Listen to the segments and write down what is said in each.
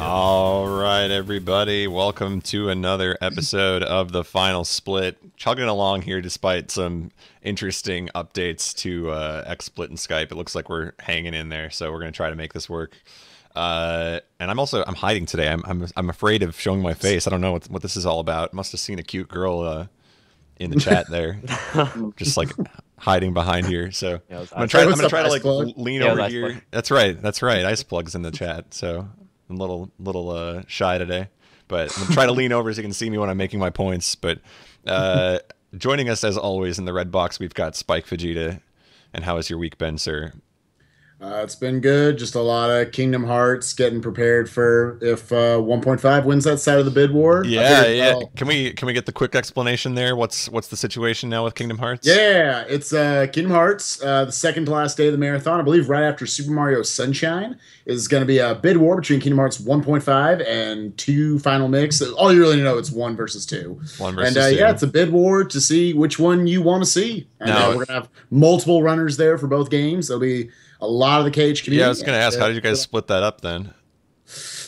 All right, everybody. Welcome to another episode of The Final Split. Chugging along here despite some interesting updates to XSplit and Skype. It looks like we're hanging in there, so we're going to try to make this work. And I'm hiding today. I'm afraid of showing my face. I don't know what this is all about. Must have seen a cute girl in the chat there. Just like hiding behind here. So Yeah, I'm gonna try to like Plug? lean Yeah, over Ice here. Plug. That's right. Ice Plug's in the chat. So I'm a little shy today, but I'm gonna try to lean over so you can see me when I'm making my points. But joining us as always in the red box, we've got Spike Vegeta. And how has your week been, sir? It's been good. Just a lot of Kingdom Hearts, getting prepared for if 1.5 wins that side of the bid war. Yeah. Can we get the quick explanation there? What's the situation now with Kingdom Hearts? Yeah, it's Kingdom Hearts, the second to last day of the marathon. I believe right after Super Mario Sunshine is going to be a bid war between Kingdom Hearts 1.5 and 2 Final Mix. All you really know it's 1 versus 2. 1 versus 2. Yeah, it's a bid war to see which one you want to see. And No. we're going to have multiple runners there for both games. There'll be a lot of the KH community. Yeah, I was going to ask, how did you guys split that up then?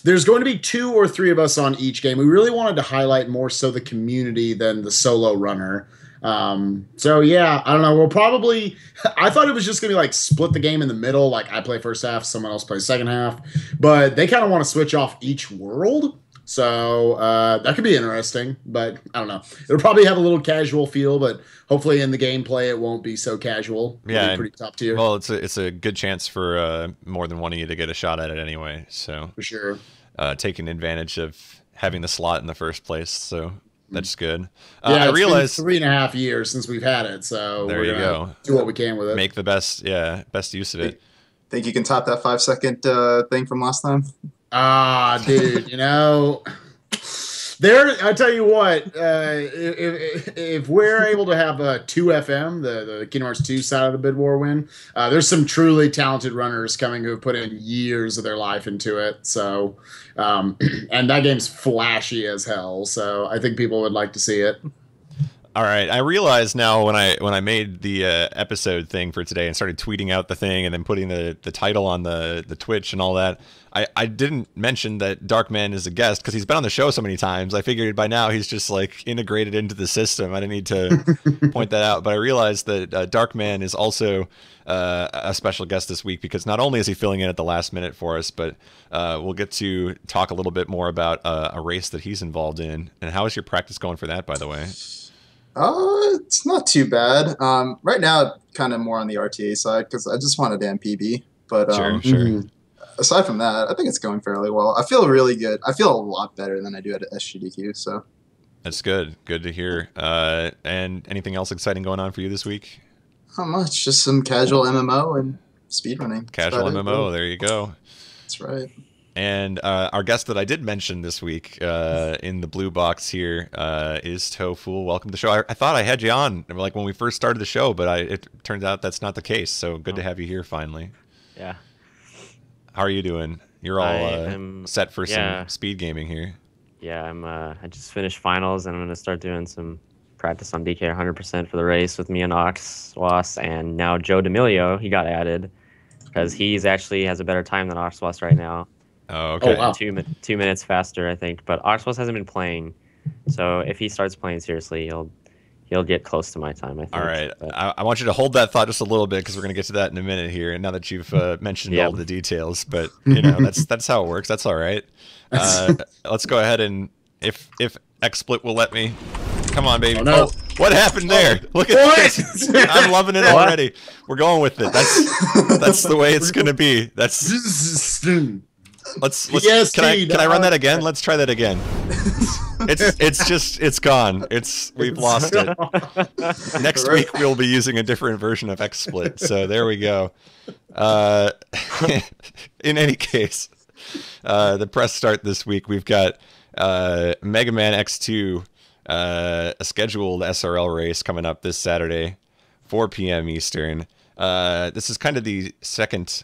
There's going to be 2 or 3 of us on each game. We really wanted to highlight more so the community than the solo runner. So yeah, I don't know. We'll probably, I thought it was just going to be like split the game in the middle. Like I play first half, someone else plays second half, but they kind of want to switch off each world. So that could be interesting, but I don't know. It'll probably have a little casual feel, but hopefully in the gameplay it won't be so casual. It'll Yeah, be pretty top tier. Well, it's a good chance for more than one of you to get a shot at it anyway. So For sure. taking advantage of having the slot in the first place. So that's good. Yeah, I it's realize been 3.5 years since we've had it, so There we're you gonna go. do what we can with it. make the best use of it. Think you can top that 5-second thing from last time? Dude, I tell you what, if we're able to have a 2FM, the Kingdom Hearts 2 side of the bid war win, there's some truly talented runners coming who have put in years of their life into it. So, and that game's flashy as hell. So I think people would like to see it. All right, I realize now when I made the episode thing for today and started tweeting out the thing and then putting the title on the Twitch and all that, I didn't mention that Darkman is a guest because he's been on the show so many times. I figured by now he's just like integrated into the system. I didn't need to point that out, but I realized that Darkman is also a special guest this week because not only is he filling in at the last minute for us, but we'll get to talk a little bit more about a race that he's involved in. And how is your practice going for that, by the way? It's not too bad. Right now, kind of more on the RTA side because I just want a damn PB. But Sure. aside from that, I think it's going fairly well. I feel really good. I feel a lot better than I do at SGDQ. So That's good. Good to hear. And anything else exciting going on for you this week? not much. Just some casual MMO and speedrunning. That's Casual about it. MMO. There you go. That's right. And our guest that I did mention this week in the blue box here is Tofu. Welcome to the show. I thought I had you on like when we first started the show, but it turns out that's not the case. So good to have you here finally. Yeah. How are you doing? You're all am- set for yeah. some speed gaming here. Yeah, I just finished finals and I'm gonna start doing some practice on DK 100% for the race with me and Oxwas, and now Joe D'Amelio, he got added because he's actually has a better time than Oxwas right now. Oh, okay. Oh, wow. 2 minutes faster, I think. But Oxwas hasn't been playing, so if he starts playing seriously, he'll get close to my time, I think. All right. But, I want you to hold that thought just a little bit because we're going to get to that in a minute here. And now that you've mentioned Yep. all the details, but that's how it works. That's all right. Let's go ahead and if XSplit will let me. Come on, baby. Oh, no. What happened there? Look at What? this. I'm loving it already. We're going with it. That's the way it's going to be. Let's PST, can I run dog. that again? Let's try that again. It's gone. We've lost it. Next week we'll be using a different version of XSplit. So there we go. In any case, the press start this week we've got Mega Man X2, a scheduled SRL race coming up this Saturday, 4 p.m. Eastern. This is kind of the second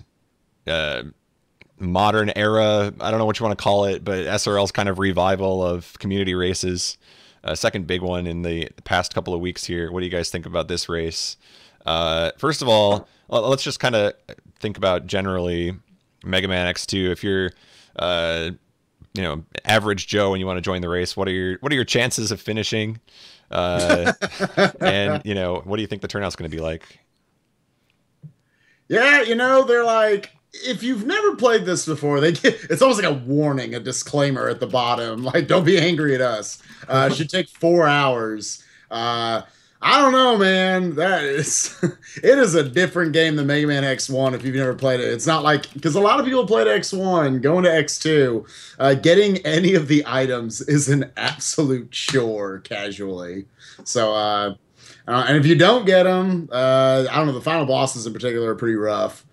modern era, I don't know what you want to call it, but SRL's kind of revival of community races. Second big one in the past couple of weeks here. What do you guys think about this race? First of all, let's just kind of think about generally Mega Man X2. If you're average Joe and you want to join the race, what are your chances of finishing? And what do you think the turnout's going to be like? Yeah, they're like, if you've never played this before, it's almost like a warning, a disclaimer at the bottom, like, don't be angry at us. It should take 4 hours. I don't know, man. It is a different game than Mega Man X1 if you've never played it. It's not like, because a lot of people played X1, going to X2, getting any of the items is an absolute chore casually. So, and if you don't get them, I don't know, the final bosses in particular are pretty rough.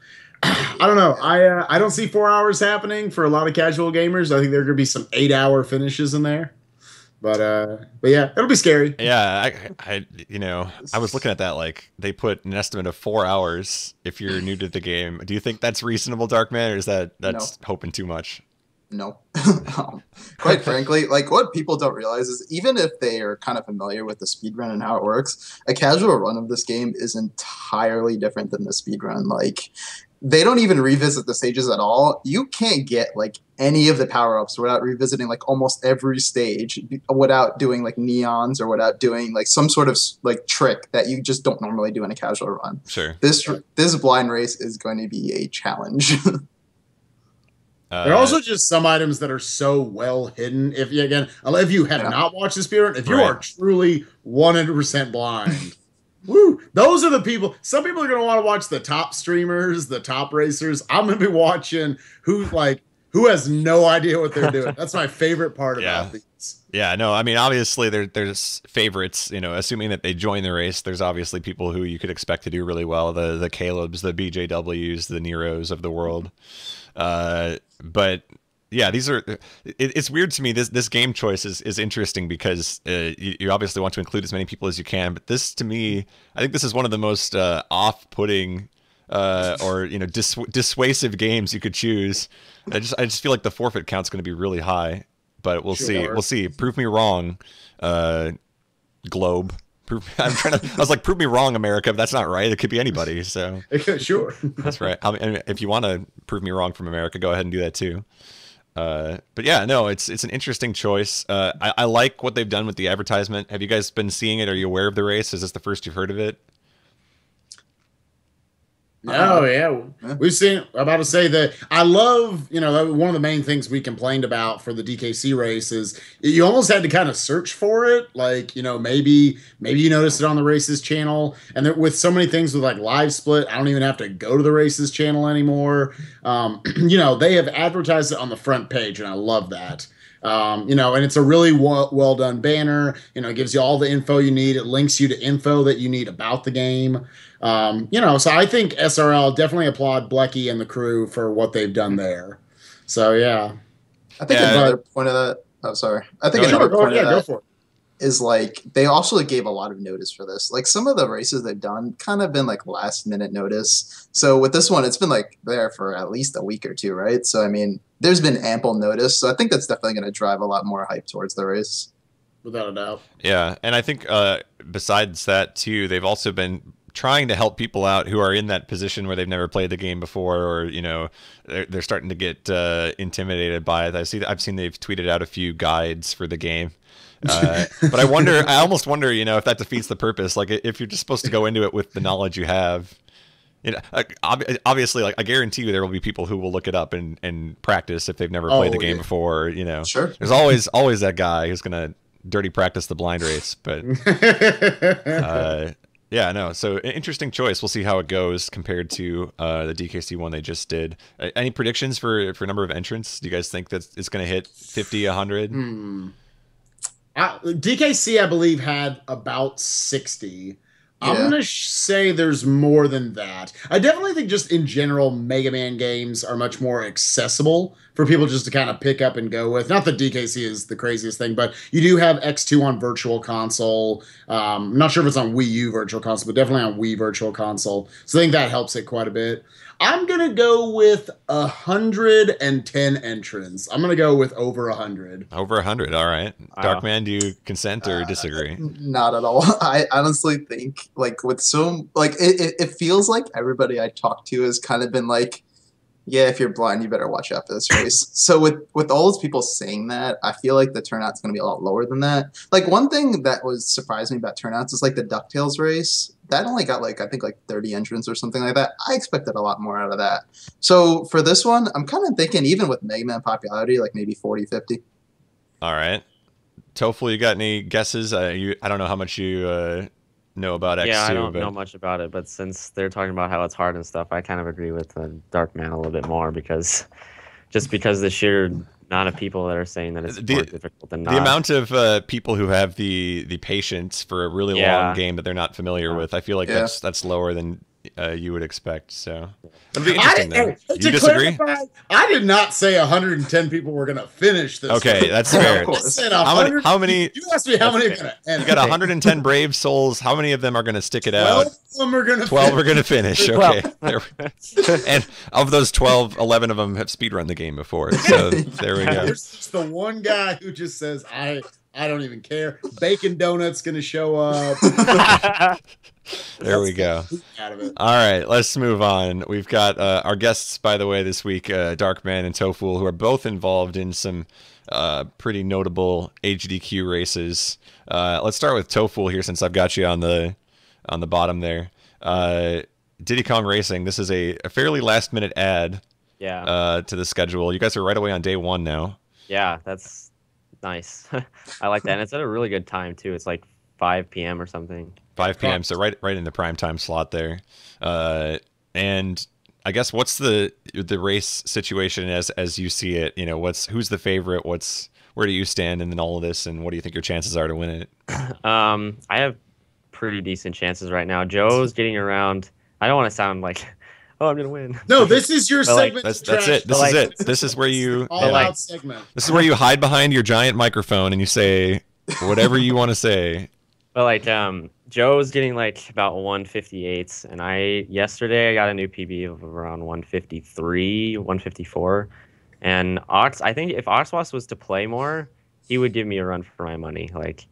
I don't know. I don't see 4 hours happening for a lot of casual gamers. I think there are going to be some 8-hour finishes in there. But yeah, it'll be scary. Yeah, I was looking at that, like, they put an estimate of 4 hours if you're new to the game. Do you think that's reasonable, Darkman, or is that's hoping too much? No. Quite frankly, like, what people don't realize is even if they are kind of familiar with the speedrun and how it works, a casual run of this game is entirely different than the speedrun. Like, they don't even revisit the stages at all. You can't get like any of the power-ups without revisiting like almost every stage, without doing like neons or without doing like some sort of like trick that you just don't normally do in a casual run. Sure. This blind race is going to be a challenge. There are also just some items that are so well hidden. If you have not watched the speedrun, if you are truly 100% blind, woo, those are the people. Some people are going to want to watch the top streamers, the top racers. I'm going to be watching who has no idea what they're doing. That's my favorite part about these. Yeah, no, I mean, obviously there's favorites, assuming that they join the race. There's obviously people who you could expect to do really well, the Calebs, the BJWs, the Neros of the world. But yeah, it's weird to me. This game choice is interesting because you obviously want to include as many people as you can. But this, to me, I think this is one of the most off-putting or dissuasive games you could choose. I just feel like the forfeit count's going to be really high. But we'll see. We'll see. Prove me wrong, Globe. I was like, prove me wrong, America, but that's not right. It could be anybody. So sure, that's right. I mean, if you want to prove me wrong from America, go ahead and do that too. But yeah, no, it's an interesting choice. I like what they've done with the advertisement. Have you guys been seeing it? Are you aware of the race? Is this the first you've heard of it? Oh yeah, we've seen. I'm about to say that I love. One of the main things we complained about for the DKC race is you almost had to kind of search for it. Like maybe you noticed it on the races channel, and with so many things with like live split, I don't even have to go to the races channel anymore. They have advertised it on the front page, and I love that. And it's a really well done banner. It gives you all the info you need. It links you to info that you need about the game. So I think SRL definitely applaud Blecky and the crew for what they've done there. So yeah, I think another point of that. Oh, sorry. I think another point of that go for it. Is like they also gave a lot of notice for this. Like some of the races they've done kind of been like last minute notice. So with this one, it's been like there for at least a week or two, right? So I mean, there's been ample notice. So I think that's definitely going to drive a lot more hype towards the race. Without a doubt. Yeah, and I think besides that too, they've also been trying to help people out who are in that position where they've never played the game before, or they're starting to get intimidated by it. I've seen they've tweeted out a few guides for the game. But I almost wonder, if that defeats the purpose. Like, if you're just supposed to go into it with the knowledge you have, obviously, like, I guarantee you there will be people who will look it up and practice if they've never played the game before. Sure. There's always that guy who's gonna dirty practice the blind race. But yeah, no. So interesting choice. We'll see how it goes compared to the DKC one they just did. Any predictions for number of entrants? Do you guys think that it's going to hit 50, 100? DKC, I believe, had about 60. I'm going to say there's more than that. I definitely think just in general, Mega Man games are much more accessible for people just to kind of pick up and go with. Not that DKC is the craziest thing, but you do have X2 on Virtual Console. I'm not sure if it's on Wii U Virtual Console, but definitely on Wii Virtual Console. So I think that helps it quite a bit. I'm going to go with 110 entrants. I'm going to go with over 100. Over 100, all right. Darkman, do you consent or disagree? Not at all. I honestly think, like, with it feels like everybody I talk to has kind of been like, Yeah, if you're blind, you better watch out for this race. So with all those people saying that, I feel like the turnout's going to be a lot lower than that. Like one thing that was surprised me about turnouts is like the DuckTales race. That only got like I think like 30 entrants or something like that. I expected a lot more out of that. So for this one, I'm kind of thinking even with Mega Man popularity, like maybe 40, 50. All right. Tofu, you got any guesses? I don't know how much you know about X2. Yeah, I don't but... know much about it, but since they're talking about how it's hard and stuff, I kind of agree with Darkman a little bit more because the sheer amount of people that are saying that it's more difficult than not. The amount of people who have the patience for a really long game that they're not familiar with, I feel like that's lower than you would expect. So it'll be interesting. Though. You disagree? Clarify, I did not say 110 people were going to finish this. Okay, that's fair. I said how many? You asked me how many are going to end. You got 110 brave souls. How many of them are going to stick it 12 out? Of them are going to 12 are going to finish. Okay. And of those 12, 11 of them have speedrun the game before. So there we go. There's just the one guy who just says, I don't even care. Bacon Donut's going to show up. There we go. All right, let's move on. We've got our guests, by the way, this week, Darkman and Tofu, who are both involved in some pretty notable HDQ races. Let's start with Tofu here, since I've got you on the bottom there. Diddy Kong Racing. This is a fairly last-minute add. To the schedule. You guys are right away on day one now. Yeah, that's nice. I like that, and it's at a really good time too. It's like 5 p.m. or something. 5 p.m. So right in the prime time slot there. And I guess what's the race situation as you see it? You know, who's the favorite? Where do you stand in all of this, and what do you think your chances are to win it? I have pretty decent chances right now. Joe's getting around. I don't want to sound like, oh, I'm gonna win. No, this is your segment. That's it. This is it. This is where you all-out segment. This is where you hide behind your giant microphone and you say whatever you want to say. But like, Joe's getting like about 158s, and yesterday I got a new PB of around 153, 154, and I think if Oxwas was to play more, he would give me a run for my money. Like,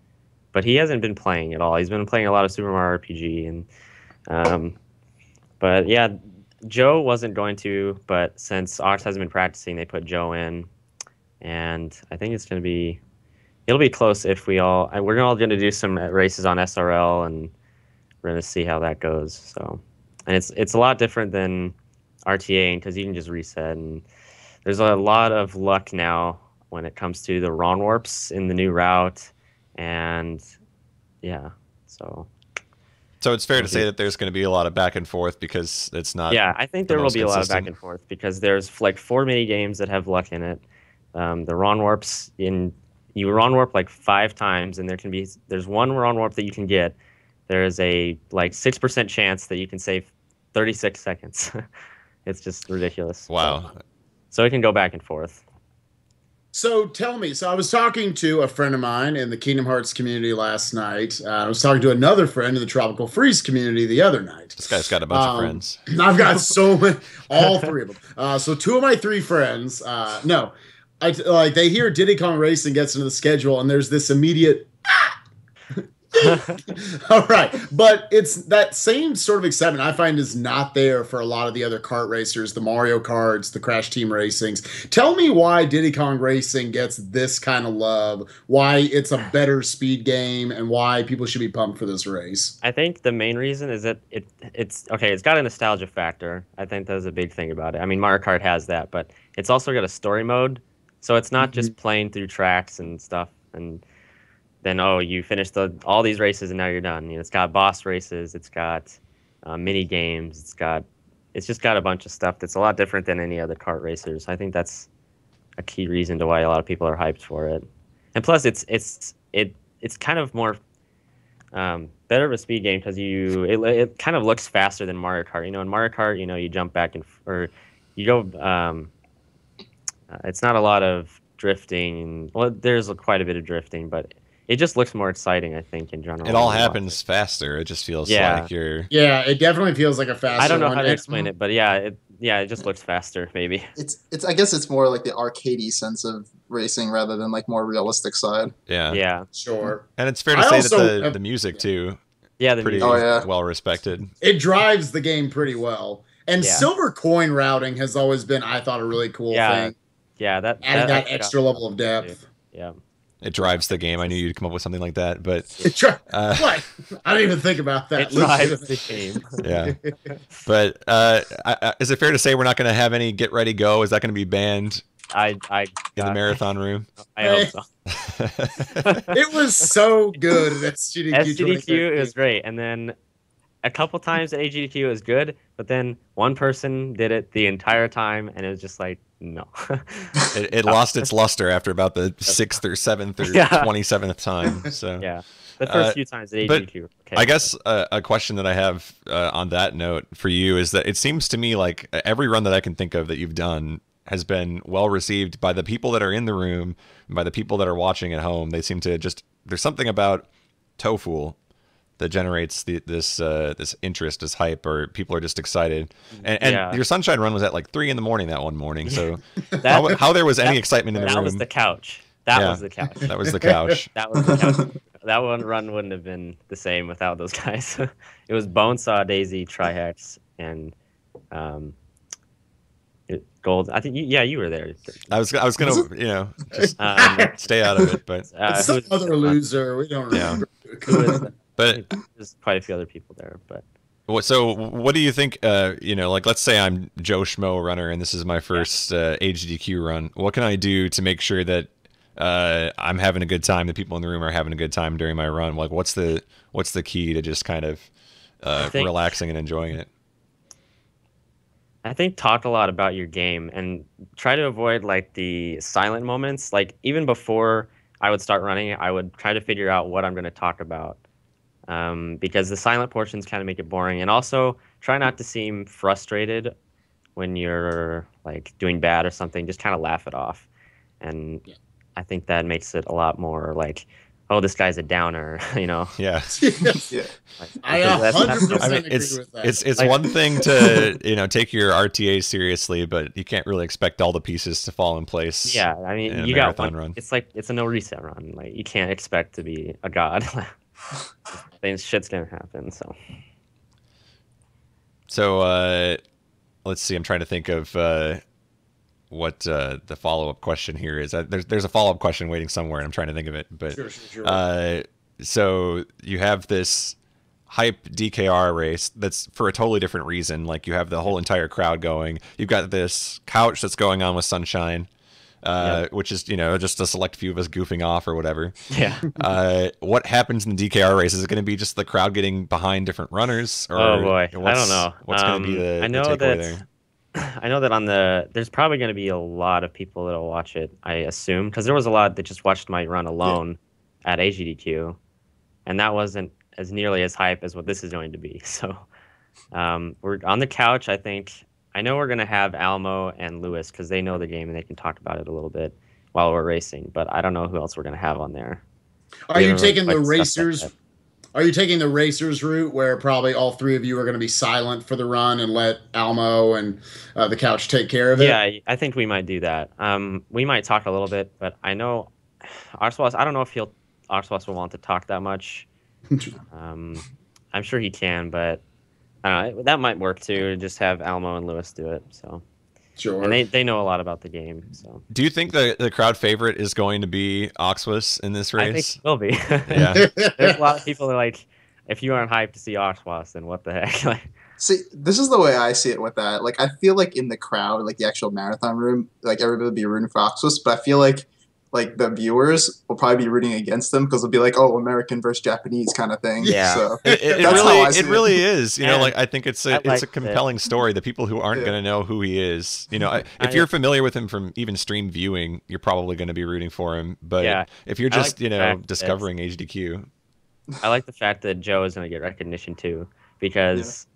but he hasn't been playing at all. He's been playing a lot of Super Mario RPG, and but yeah, Joe wasn't going to, but since Ox hasn't been practicing, they put Joe in, and I think it'll be close if we're all going to do some races on SRL, and we're going to see how that goes. So, and it's a lot different than RTA because you can just reset, and there's a lot of luck now when it comes to the Ron warps in the new route, and yeah, so. So it's fair to say that there's going to be a lot of back and forth because it's not. Yeah, I think there will be a lot of back and forth because there's like 4 mini games that have luck in it. The Ron warps you Ron warp like 5 times, and there's one Ron warp that you can get. There is a like 6% chance that you can save 36 seconds. It's just ridiculous. Wow. So it can go back and forth. So tell me, I was talking to a friend of mine in the Kingdom Hearts community last night. I was talking to another friend in the Tropical Freeze community the other night. This guy's got a bunch of friends. I've got so many, all 3 of them. So 2 of my 3 friends, they hear Diddy Kong Racing gets into the schedule, and there's this immediate all right, but it's that same sort of excitement I find is not there for a lot of the other kart racers, the Mario Karts, the Crash Team Racings. Tell me why Diddy Kong Racing gets this kind of love, why it's a better speed game, and why people should be pumped for this race. I think the main reason is that it's got a nostalgia factor. I think that's a big thing about it. I mean, Mario Kart has that, but it's also got a story mode, so it's not just playing through tracks and stuff and then you finished all these races and now you're done. You know, it's got boss races, it's got mini games, it's just got a bunch of stuff that's a lot different than any other kart racers. I think that's a key reason to why a lot of people are hyped for it. And plus, it's kind of more better of a speed game because it kind of looks faster than Mario Kart. You know, in Mario Kart, you jump back or you go. It's not a lot of drifting. Well, there's quite a bit of drifting, but it just looks more exciting, I think, in general. It all happens faster. It just feels like you're... Yeah, it definitely feels like a faster I don't know how to explain it, but it just looks faster, maybe. It's I guess it's more like the arcadey sense of racing rather than like more realistic side. Yeah. Yeah. Sure. And it's fair to say that the music, too, the pretty music. well respected. It drives the game pretty well. And Yeah. silver coin routing has always been, I thought, a really cool Yeah. thing. Yeah, Adding that I extra level of depth. Yeah. It drives the game. I knew you'd come up with something like that, but What? I didn't even think about that. It drives the game. yeah. But is it fair to say we're not going to have any get ready go? Is that going to be banned I in the marathon room? I hope so. It was so good at SGDQ. SGDQ, it was great, and then a couple times at AGDQ it was good, but then one person did it the entire time, and it was just like, no. It lost its luster after about the 6th or 7th or 27th time. So yeah, the first few times at but AGDQ. Okay. I guess a question that I have on that note for you is that it seems to me like every run that I can think of that you've done has been well received by the people that are in the room, and by the people that are watching at home. They seem to just, there's something about TOEFL that generates this interest, this hype, or people are just excited. And your Sunshine run was at like 3 a.m. that one morning. So how there was any excitement in the room? That was the couch. That was the couch. That was the couch. That was the couch. That one run wouldn't have been the same without those guys. It was Bonesaw, Daisy, Trihex, and Gold. I think you were there. I was gonna just stay out of it, but some other loser. We don't remember. But there's quite a few other people there. But so what do you think? Like let's say I'm Joe Schmo runner and this is my first HDQ run. What can I do to make sure that I'm having a good time? The people in the room are having a good time during my run. Like what's the key to just kind of relaxing and enjoying it? I think talk a lot about your game and try to avoid like the silent moments. Like even before I would start running, I would try to figure out what I'm going to talk about. Because the silent portions kind of make it boring, and also try not to seem frustrated when you're like doing bad or something. Just kind of laugh it off, and I think that makes it a lot more like, oh, this guy's a downer, Yeah. Yeah. I 100% agree with that. It's like, one thing to take your RTA seriously, but you can't really expect all the pieces to fall in place. Yeah, I mean, you got one run. It's like it's a no reset run. Like you can't expect to be a god. Things shit's gonna happen. So let's see. I'm trying to think of what the follow-up question here is. There's a follow-up question waiting somewhere, and I'm trying to think of it. But sure. So you have this hype DKR race that's for a totally different reason. Like you have the whole entire crowd going. You've got this couch that's going on with Sunshine. Which is just a select few of us goofing off or whatever. Yeah. What happens in the DKR race? Is it going to be just the crowd getting behind different runners? Or oh boy, I don't know. What's going to be the takeaway there? I know that there's probably going to be a lot of people that'll watch it. I assume because there was a lot that just watched my run alone at AGDQ, and that wasn't as nearly as hype as what this is going to be. So we're on the couch. I know we're going to have Almo and Lewis because they know the game and they can talk about it a little bit while we're racing, but I don't know who else we're going to have on there. Are you taking the racers? Are you taking the racers route where probably all three of you are going to be silent for the run and let Almo and the couch take care of it? Yeah, I think we might do that. We might talk a little bit, but I know Arswas, I don't know if Arswas will want to talk that much. I'm sure he can, but I don't know, that might work too. Just have Almo and Lewis do it. So sure, and they know a lot about the game. So do you think the crowd favorite is going to be Oxwas in this race? I think it will be. Yeah, there's a lot of people that are like, if you aren't hyped to see Oxwas, then what the heck? Like, see, this is the way I see it with that. Like, I feel like in the crowd, like the actual marathon room, like everybody will be rooting for Oxwas, but I feel like the viewers will probably be rooting against them because they'll be like, oh, American versus Japanese kind of thing. Yeah. So it really is. Like I think it's a compelling it. story. The people who aren't going to know who he is, if you're familiar with him from even stream viewing, you're probably going to be rooting for him. But if you're just discovering HDQ, I like the fact that Joe is going to get recognition too because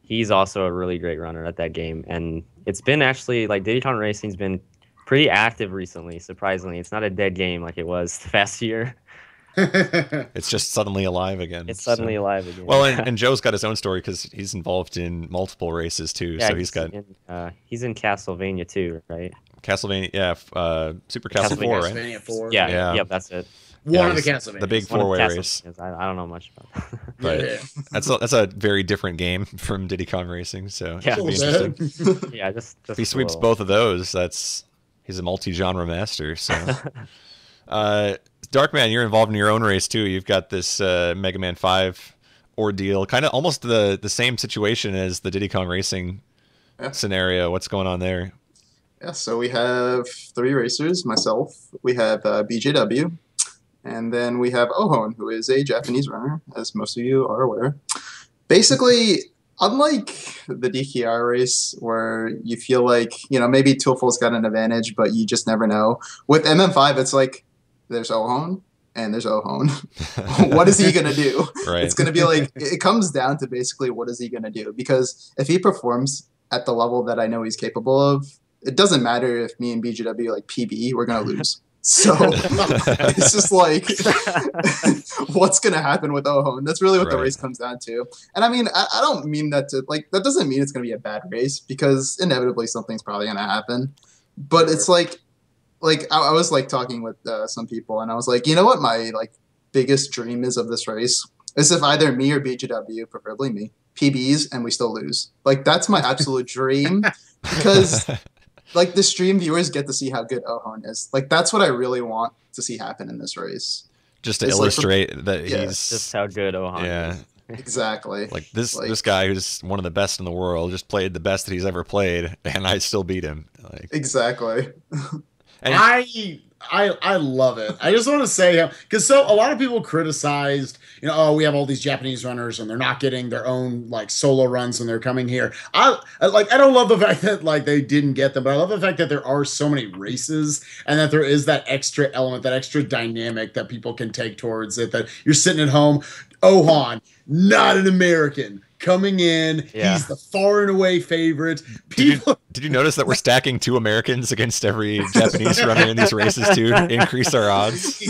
he's also a really great runner at that game, and it's been actually like Diddycon Racing's been pretty active recently, surprisingly. It's not a dead game like it was the past year. It's just suddenly alive again. It's suddenly alive again. Well, and Joe's got his own story because he's involved in multiple races too. Yeah, so he's in Castlevania too, right? Castlevania, Super Castle 4, right? Castlevania 4. Yeah, that's it. One of the it's Castlevania. the big One of the four-way race. Castlevanias. I don't know much about that. But Yeah. that's a very different game from Diddy Kong Racing. So Yeah. it should be A little interesting. bit. Yeah, just If he a sweeps little. both of those, he's a multi-genre master. So, Darkman, you're involved in your own race too. You've got this Mega Man 5 ordeal, kind of almost the same situation as the Diddy Kong Racing Yeah. scenario. What's going on there? Yeah, so we have 3 racers, myself, we have BJW, and then we have Ohon, who is a Japanese runner, as most of you are aware. Basically, unlike the DKR race, where you feel like, maybe Toofle's got an advantage, but you just never know. With MM5, it's like, there's Ohon, and there's Ohon. What is he going to do? Right. It's going to be like, it comes down to basically what is he going to do? Because if he performs at the level that I know he's capable of, it doesn't matter if me and BGW like PB, we're going to lose. So it's just like, what's going to happen with Ohon? That's really what the Right. race comes down to. And I mean, I don't mean that to, like, that doesn't mean it's going to be a bad race, because inevitably something's probably going to happen. But it's like I was like talking with some people, and I was like, you know what my like biggest dream is of this race is if either me or BGW, preferably me, PBs and we still lose. Like, that's my absolute dream, because like the stream viewers get to see how good Ohon is. Like, that's what I really want to see happen in this race. Just to It's like illustrate that yeah, he's Just how good Ohana yeah. is. Exactly. Like this Like- this guy who's one of the best in the world just played the best that he's ever played, and I still beat him. Like, Exactly. and I love it. I just want to say, because a lot of people criticized, we have all these Japanese runners and they're not getting their own like solo runs when they're coming here. I don't love the fact that like they didn't get them, but I love the fact that there are so many races and that there is that extra element, that extra dynamic that people can take towards it. That you're sitting at home, Ohon, not an American, coming in. Yeah. He's the far and away favorite. People. did you notice that we're stacking 2 Americans against every Japanese runner in these races to increase our odds?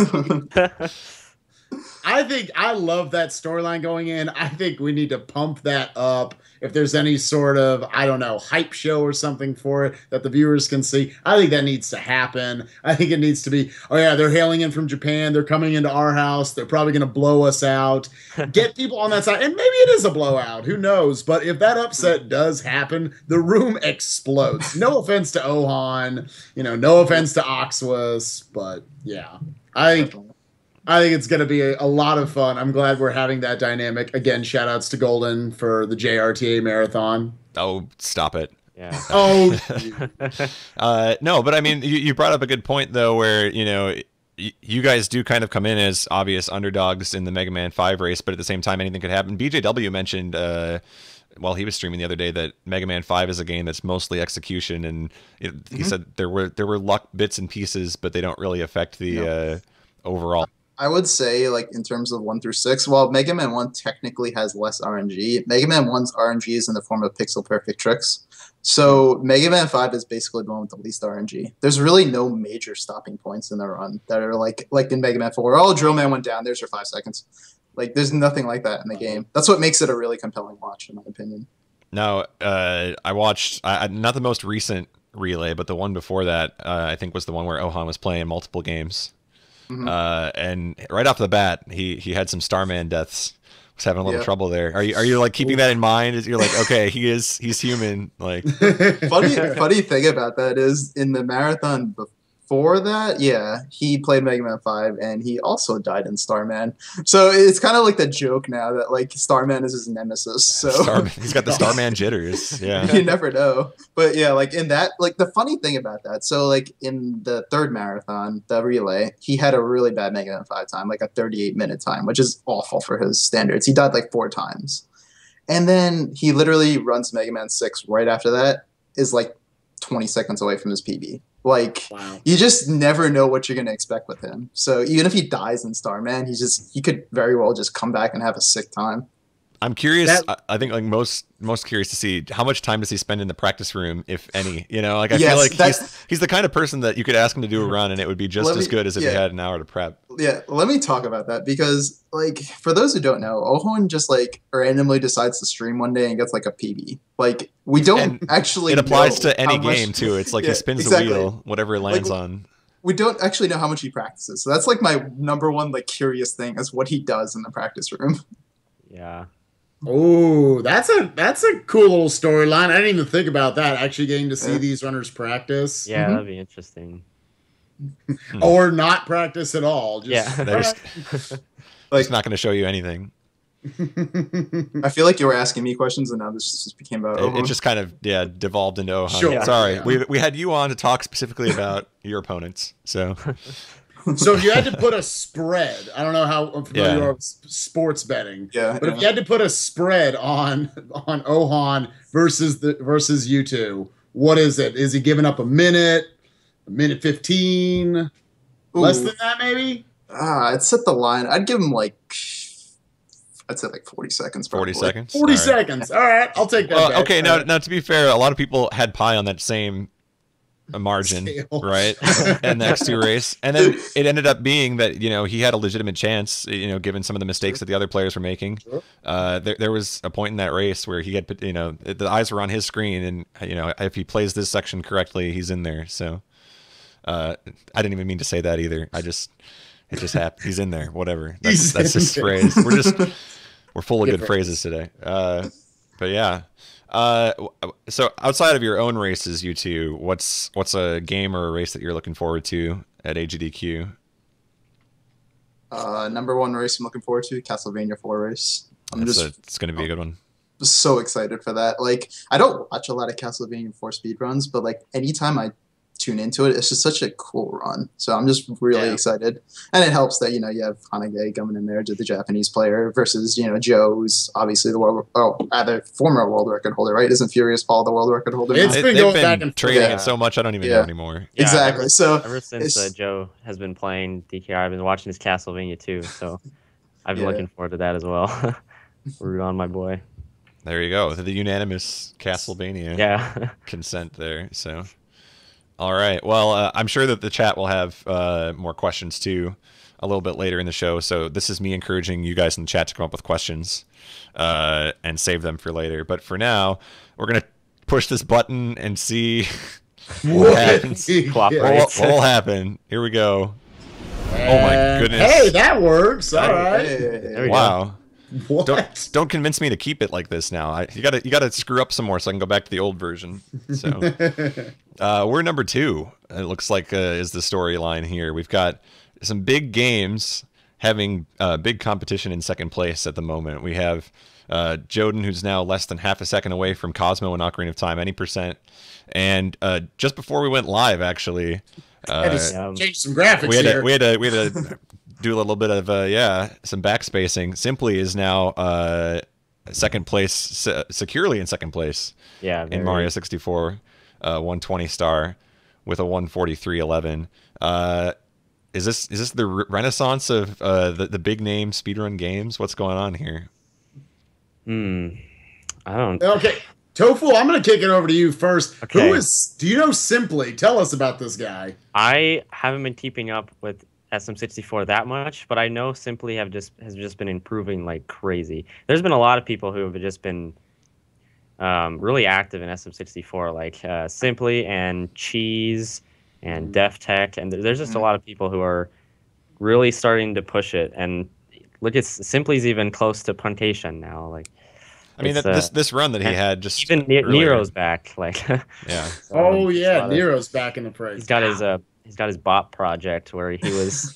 I love that storyline going in. I think we need to pump that up. If there's any sort of, I don't know, hype show or something for it that the viewers can see, I think that needs to happen. I think it needs to be, oh yeah, they're hailing in from Japan. They're coming into our house. They're probably going to blow us out. Get people on that side. And maybe it is a blowout. Who knows? But if that upset does happen, the room explodes. No offense to Ohon, no offense to Oxwas, but yeah, I think it's going to be a lot of fun. I'm glad we're having that dynamic. Again, shout outs to Golden for the JRTA marathon. Oh, stop it. Yeah. Oh, No, but I mean, you brought up a good point though, where you guys do kind of come in as obvious underdogs in the Mega Man 5 race, but at the same time, anything could happen. BJW mentioned while he was streaming the other day that Mega Man 5 is a game that's mostly execution, and he said there were luck bits and pieces, but they don't really affect the overall. I would say, like, in terms of 1 through 6, while Mega Man 1 technically has less RNG, Mega Man 1's RNG is in the form of pixel perfect tricks. So Mega Man 5 is basically the one with the least RNG. There's really no major stopping points in the run that are like in Mega Man 4, oh, Drill Man went down, there's your 5 seconds. Like, there's nothing like that in the game. That's what makes it a really compelling watch, in my opinion. Now, I watched not the most recent relay, but the one before that, I think was the one where Ohon was playing multiple games. Mhm. And right off the bat, he had some Starman deaths. Was having a little Yeah. trouble there. Are you like keeping that in mind? You're like, okay, he's human. Like, Funny thing about that is in the marathon before that, yeah, he played Mega Man 5 and he also died in Starman. So it's kind of like the joke now that like Starman is his nemesis. So he's got the Starman jitters. Yeah. you never know. But yeah, like in that, like the funny thing about that, so like in the 3rd marathon, the relay, he had a really bad Mega Man 5 time, like a 38-minute time, which is awful for his standards. He died like 4 times. And then he literally runs Mega Man 6 right after that, is like 20 seconds away from his PB. Like, wow. you just never know what you're going to expect with him. So even if he dies in Starman, he could very well just come back and have a sick time. I'm curious. I think like most curious to see how much time does he spend in the practice room, if any. Like I feel like he's the kind of person that you could ask him to do a run and it would be just as good as if he had an hour to prep. Yeah, let me talk about that because like for those who don't know, Ohon just like randomly decides to stream one day and gets like a PB. Like we don't actually. It applies know to any how much- game too. It's like Yeah, he spins exactly. the wheel, whatever it lands on. we don't actually know how much he practices. So that's like my number one like curious thing is what he does in the practice room. Yeah. Oh, that's a cool little storyline. I didn't even think about that. Actually getting to see these runners practice. Yeah, that'd be interesting. Or not practice at all. Just, Yeah. They're just not going to show you anything. I feel like you were asking me questions, and now this just became about It just kind of devolved into Ohan. Sure, Sorry, yeah. we had you on to talk specifically about your opponents. So So if you had to put a spread, I don't know how familiar you are with sports betting. Yeah, But if you had to put a spread on Ohan versus you two, what is it? Is he giving up a minute 15? Less than that, maybe? I'd set the line. I'd give him like, I'd say like 40 seconds. 40 probably. seconds. 40 All right. seconds. All right, I'll take that. bet. Okay, now to be fair, a lot of people had Pi on that same margin, Scale. right? And the X2 race, and then it ended up being that he had a legitimate chance, given some of the mistakes that the other players were making. Sure. There was a point in that race where he had, the eyes were on his screen, and if he plays this section correctly, he's in there. So I didn't even mean to say that either. It just happened. He's in there. Whatever. That's his phrase. We're full of good phrases today. But yeah. So outside of your own races, you two, what's a game or a race that you're looking forward to at AGDQ? Number one race I'm looking forward to, Castlevania 4 race. It's going to be a good one. So excited for that. Like, I don't watch a lot of Castlevania 4 speedruns, but like anytime I tune into it, it's just such a cool run. So I'm just really excited. And it helps that, you have Hanage coming in there to the Japanese player versus, Joe, who's obviously the former world record holder, right? Isn't Furious Paul the world record holder? It's now? been They've going been back and trading forth. it so much, I don't even know anymore. Yeah, Exactly. Ever since Joe has been playing DKR, I've been watching his Castlevania too. So I've been looking forward to that as well. Root on my boy. There you go. The unanimous Castlevania consent there. So, all right. Well, I'm sure that the chat will have more questions too a little bit later in the show. So this is me encouraging you guys in the chat to come up with questions and save them for later. But for now, we're going to push this button and see what happens. What will happen? Here we go. Oh my goodness. Hey, that works. All right. There we Wow. What? Don't convince me to keep it like this now. You gotta screw up some more so I can go back to the old version. So we're number 2. It looks like is the storyline here. We've got some big games having big competition in second place at the moment. We have Joden, who's now less than half a second away from Cosmo and Ocarina of Time, any percent. And just before we went live, actually, change some graphics we had to do a little bit of some backspacing. Simply is now second place, securely in second place. Yeah, in Mario 64, 120 star with a 143.11. Is this the renaissance of the big name speedrun games? What's going on here? I don't. Okay, Tofu, I'm going to kick it over to you first. Okay. Do you know Simply? Tell us about this guy. I haven't been keeping up with SM64 that much, but I know Simply has just been improving like crazy. There's been a lot of people who have just been really active in SM64, like Simply and Cheese and DefTech, and there's just a lot of people who are really starting to push it. And look, it's Simply's even close to Puntation now. Like, I mean, this run that he had just even Nero's back. Like, yeah. Oh yeah, Nero's back in the fray. He's got his bot project where he was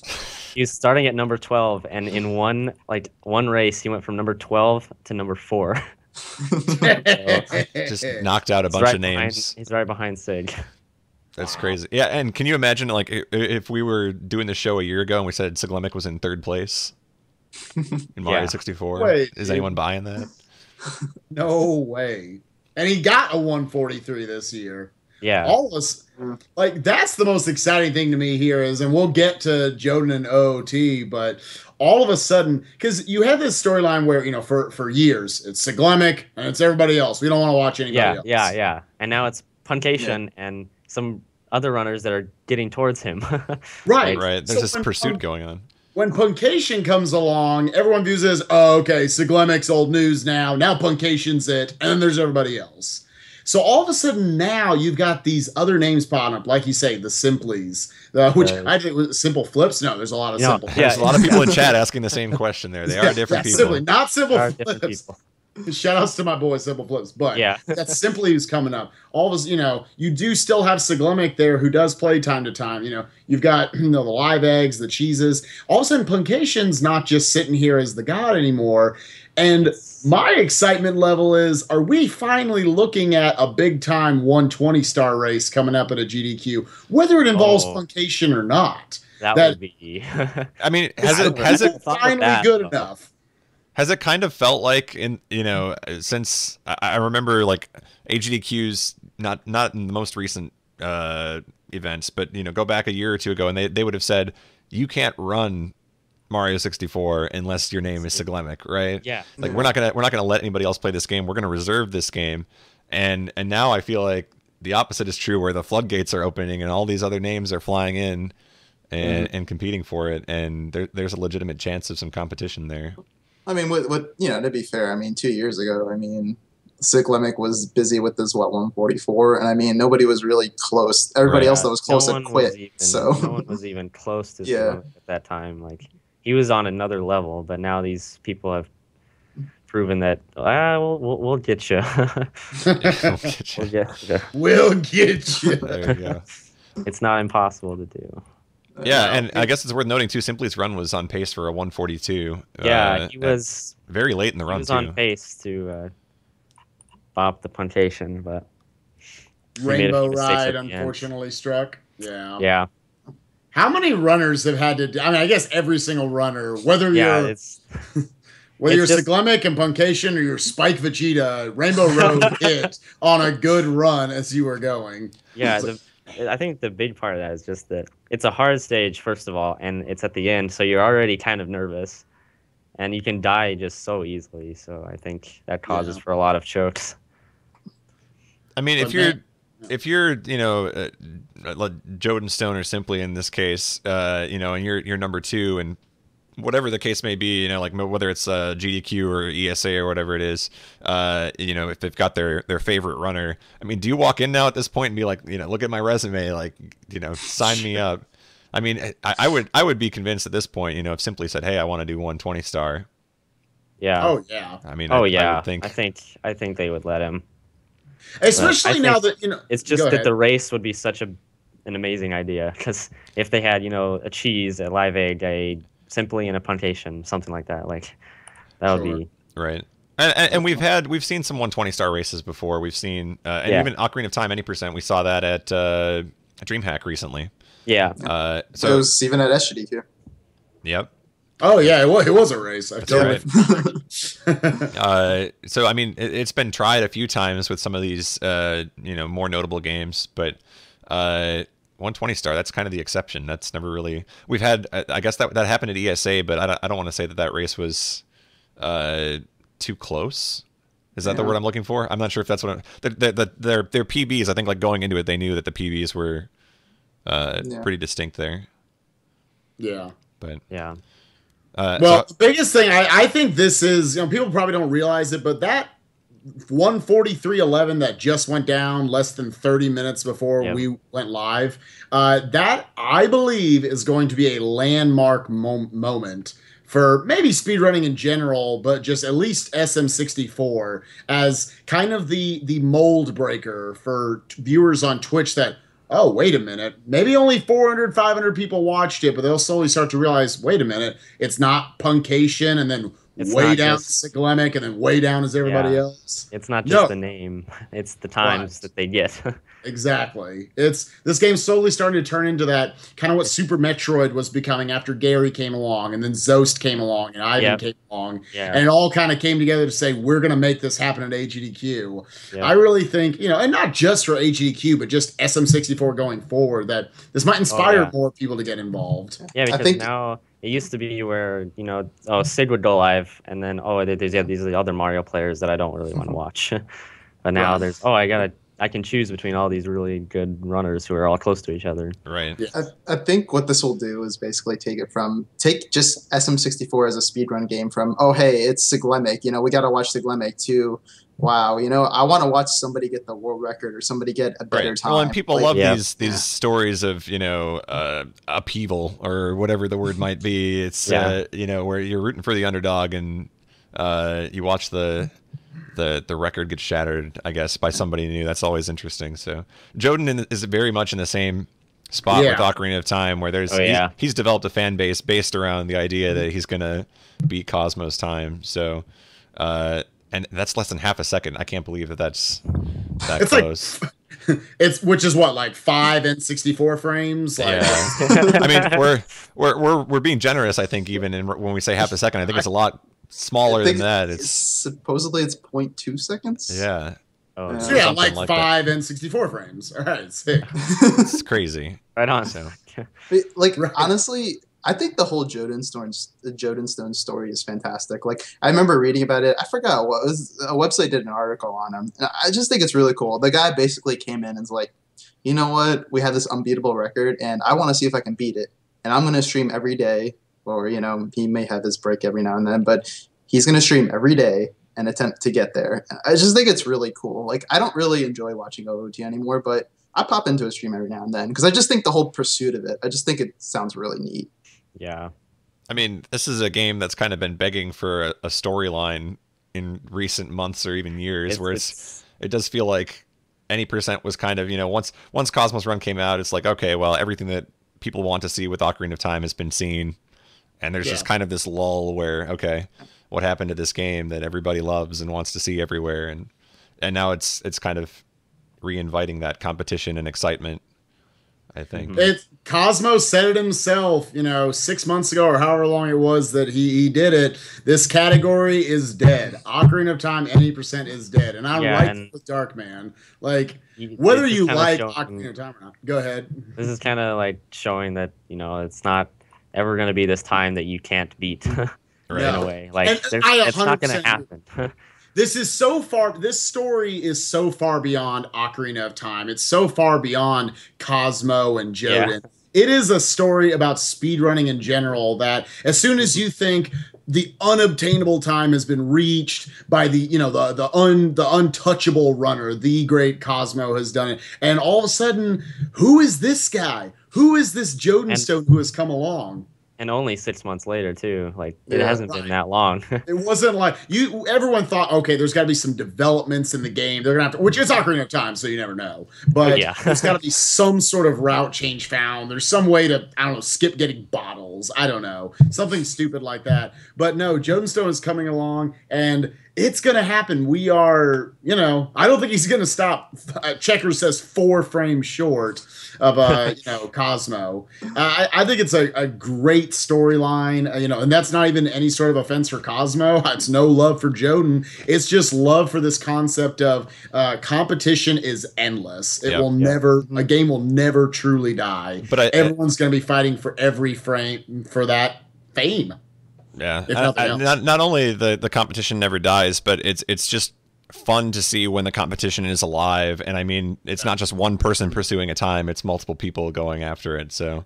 starting at number 12, and in one race he went from number 12 to number 4. Just knocked out a bunch of names. He's right behind Sig. That's crazy. Yeah, and can you imagine like if we were doing the show a year ago and we said Siglemic was in 3rd place in Mario 64? Wait, is anyone buying that? No way. And he got a 143 this year. Yeah. All of us, like, that's the most exciting thing to me here is, and we'll get to Joden and OOT, but all of a sudden, because you had this storyline where, for years, it's Siglemic and it's everybody else. We don't want to watch anybody else. Yeah. And now it's Puncation and some other runners that are getting towards him. Right. Right. There's this pursuit going on. When Puncation comes along, everyone views it as, oh, okay, Siglemic's old news now. Now Puncation's it. And then there's everybody else. So all of a sudden now you've got these other names popping up, like you say, the Simplies, which I think was Simple Flips. No, there's a lot of Simple. There's a lot of people in chat asking the same question there. They are different people. Simply, not Simple Flips. Shout outs to my boy Simple Flips, but that's Simply who's coming up. All of us, you do still have Siglemic there who does play time to time. You've got the Live Eggs, the Cheeses. All of a sudden, Punkation's not just sitting here as the god anymore. And my excitement level is, are we finally looking at a big time 120-star race coming up at a GDQ, whether it involves Puncation or not? That would be. I mean, has it finally good enough? Has it kind of felt like since I remember like AGDQs, not in the most recent events, but go back a year or two ago, and they would have said you can't run Mario 64 unless your name is Siglemic, right? Yeah. Like we're not gonna let anybody else play this game. We're gonna reserve this game, and now I feel like the opposite is true, where the floodgates are opening and all these other names are flying in and competing for it, and there's a legitimate chance of some competition there. I mean, to be fair, 2 years ago, Siglemic was busy with this 144, and nobody was really close. Everybody else that was close had quit. No one was even close to Siglemic at that time. Like he was on another level, but now these people have proven that we'll get you. We'll get you. There you go. It's not impossible to do. Yeah, and I guess it's worth noting too, Simply's run was on pace for a 142. Yeah, he was very late in the run. He was on pace to bop the Puncation, but Rainbow Ride unfortunately struck. Yeah. Yeah. How many runners have had to? I guess every single runner, whether you're Siglemic and Puncation or you're Spike Vegeta, Rainbow Road hit on a good run as you were going. Yeah. I think the big part of that is just that it's a hard stage, first of all, and it's at the end, so you're already kind of nervous, and you can die just so easily. So I think that causes for a lot of chokes. I mean, if you're Joden Stone or Simply in this case, and you're number 2 and whatever the case may be, like whether it's GDQ or ESA or whatever it is, if they've got their favorite runner, do you walk in now at this point and be like, look at my resume, like, sign me up? I would be convinced at this point, if Simply said, hey, I want to do 120-star. Yeah. Oh yeah. I think they would let him. Especially now that it's just that the race would be such an amazing idea, because if they had a Cheese, a Live Egg, a Simply and a Puncation, something like that. Like that would be right. And we've seen some 120-star races before. We've seen even Ocarina of Time, any %. We saw that at DreamHack recently. Yeah. So it was even at SGDQ. Yep. Oh yeah, it was a race. That's right. So it's been tried a few times with some of these more notable games, but 120-star, that's kind of the exception. That's never really... We've had... I guess that happened at ESA, but I don't want to say that race was too close. Is that the word I'm looking for? I'm not sure if that's what... Their PBs, I think, like going into it, they knew that the PBs were pretty distinct there. Yeah. But... Yeah. The biggest thing, I think this is... people probably don't realize it, but that 143.11 that just went down less than 30 minutes before we went live, that I believe is going to be a landmark moment for maybe speedrunning in general, but just at least SM64 as kind of the mold breaker for viewers on Twitch that, oh, wait a minute, maybe only 400, 500 people watched it, but they'll slowly start to realize, wait a minute, it's not Puncation and then way down to Siglemic and then way down as everybody else. It's not just the name; it's the times that they get. Exactly. This game's slowly starting to turn into that kind of what Super Metroid was becoming after Gary came along, and then Zost came along, and Ivan came along, and it all kind of came together to say we're going to make this happen at AGDQ. Yep. I really think and not just for AGDQ, but just SM64 going forward, that this might inspire more people to get involved. Yeah, because now. It used to be where, Sid would go live, and then, there's these other Mario players that I don't really want to watch. But now there's, I I can choose between all these really good runners who are all close to each other. Right. Yeah. I think what this will do is basically take just SM64 as a speedrun game from, oh, hey, it's Siglemic, we got to watch Siglemic, to, wow, I want to watch somebody get the world record or somebody get a better time. Well, and people Like, love Yeah. these stories of, upheaval or whatever the word might be. It's, Yeah. where you're rooting for the underdog and you watch the record get shattered, I guess, by somebody new. That's always interesting. So Joden is very much in the same spot Yeah. with Ocarina of Time, where he's developed a fan base based around the idea that he's gonna beat Cosmos Time. So and that's less than half a second. I can't believe that's that It's like- close. Which is what, like 5 and 64 frames? Like, Yeah. I mean, we're being generous, I think, even when we say half a second. I think it's a lot smaller I than think that. supposedly it's 0.2 seconds. Yeah, Oh, So yeah, something like like that. 5 and 64 frames. All right, sick. it's crazy. right on. So Like, Right. honestly, I think the whole Joden Stone story is fantastic. Like, I remember reading about it. I forgot what was a website did an article on him. And I just think it's really cool. The guy basically came in and was like, you know what? We have this unbeatable record, and I want to see if I can beat it. And I'm going to stream every day, or he may have his break every now and then, but he's going to stream every day and attempt to get there. I just think it's really cool. Like, I don't really enjoy watching OOT anymore, but I pop into a stream every now and then because I just think the whole pursuit of it, I just think it sounds really neat. Yeah. I mean, this is a game that's kind of been begging for a storyline in recent months or even years, where it does feel like any percent was kind of, once Cosmos Run came out, it's like, okay, well, everything that people want to see with Ocarina of Time has been seen, and there's just kind of this lull where, okay, what happened to this game that everybody loves and wants to see everywhere, and now it's kind of re-inviting that competition and excitement, I think. It's Cosmos said it himself, 6 months ago or however long it was that he did it. This category is dead. Ocarina of Time, any percent is dead, and I'm right and with Darkman. Like, It's whether just you kinda like showing- Ocarina of Time or not, go ahead. This is kind of like showing that it's not ever going to be this time that you can't beat in Right. a way. Like And it's not going 100% to happen. This story is so far beyond Ocarina of Time. It's so far beyond Cosmo and Joden. It is a story about speedrunning in general that as soon as you think the unobtainable time has been reached by the untouchable runner, the great Cosmo has done it. And all of a sudden, who is this guy? Who is this Joden Stone who has come along? And only 6 months later too. Like it Yeah, hasn't been that long. It wasn't like everyone thought, okay, there's got to be some developments in the game. They're gonna have to, which is Ocarina of Time, so you never know. But Yeah. there's got to be some sort of route change found. There's some way to, I don't know, skip getting bottles. I don't know, something stupid like that. But no, Joden Stone is coming along, and it's gonna happen. We are, I don't think he's gonna stop. Checker says 4 frames short of Cosmo. I think it's a great storyline, and that's not even any sort of offense for Cosmo. It's no love for Joden. It's just love for this concept of competition is endless. It will never, a game will never truly die. But everyone's going to be fighting for every frame for that fame. Yeah, If nothing else. not only the competition never dies, but it's just fun to see when the competition is alive. And I mean, it's not just one person pursuing a time; it's multiple people going after it. So,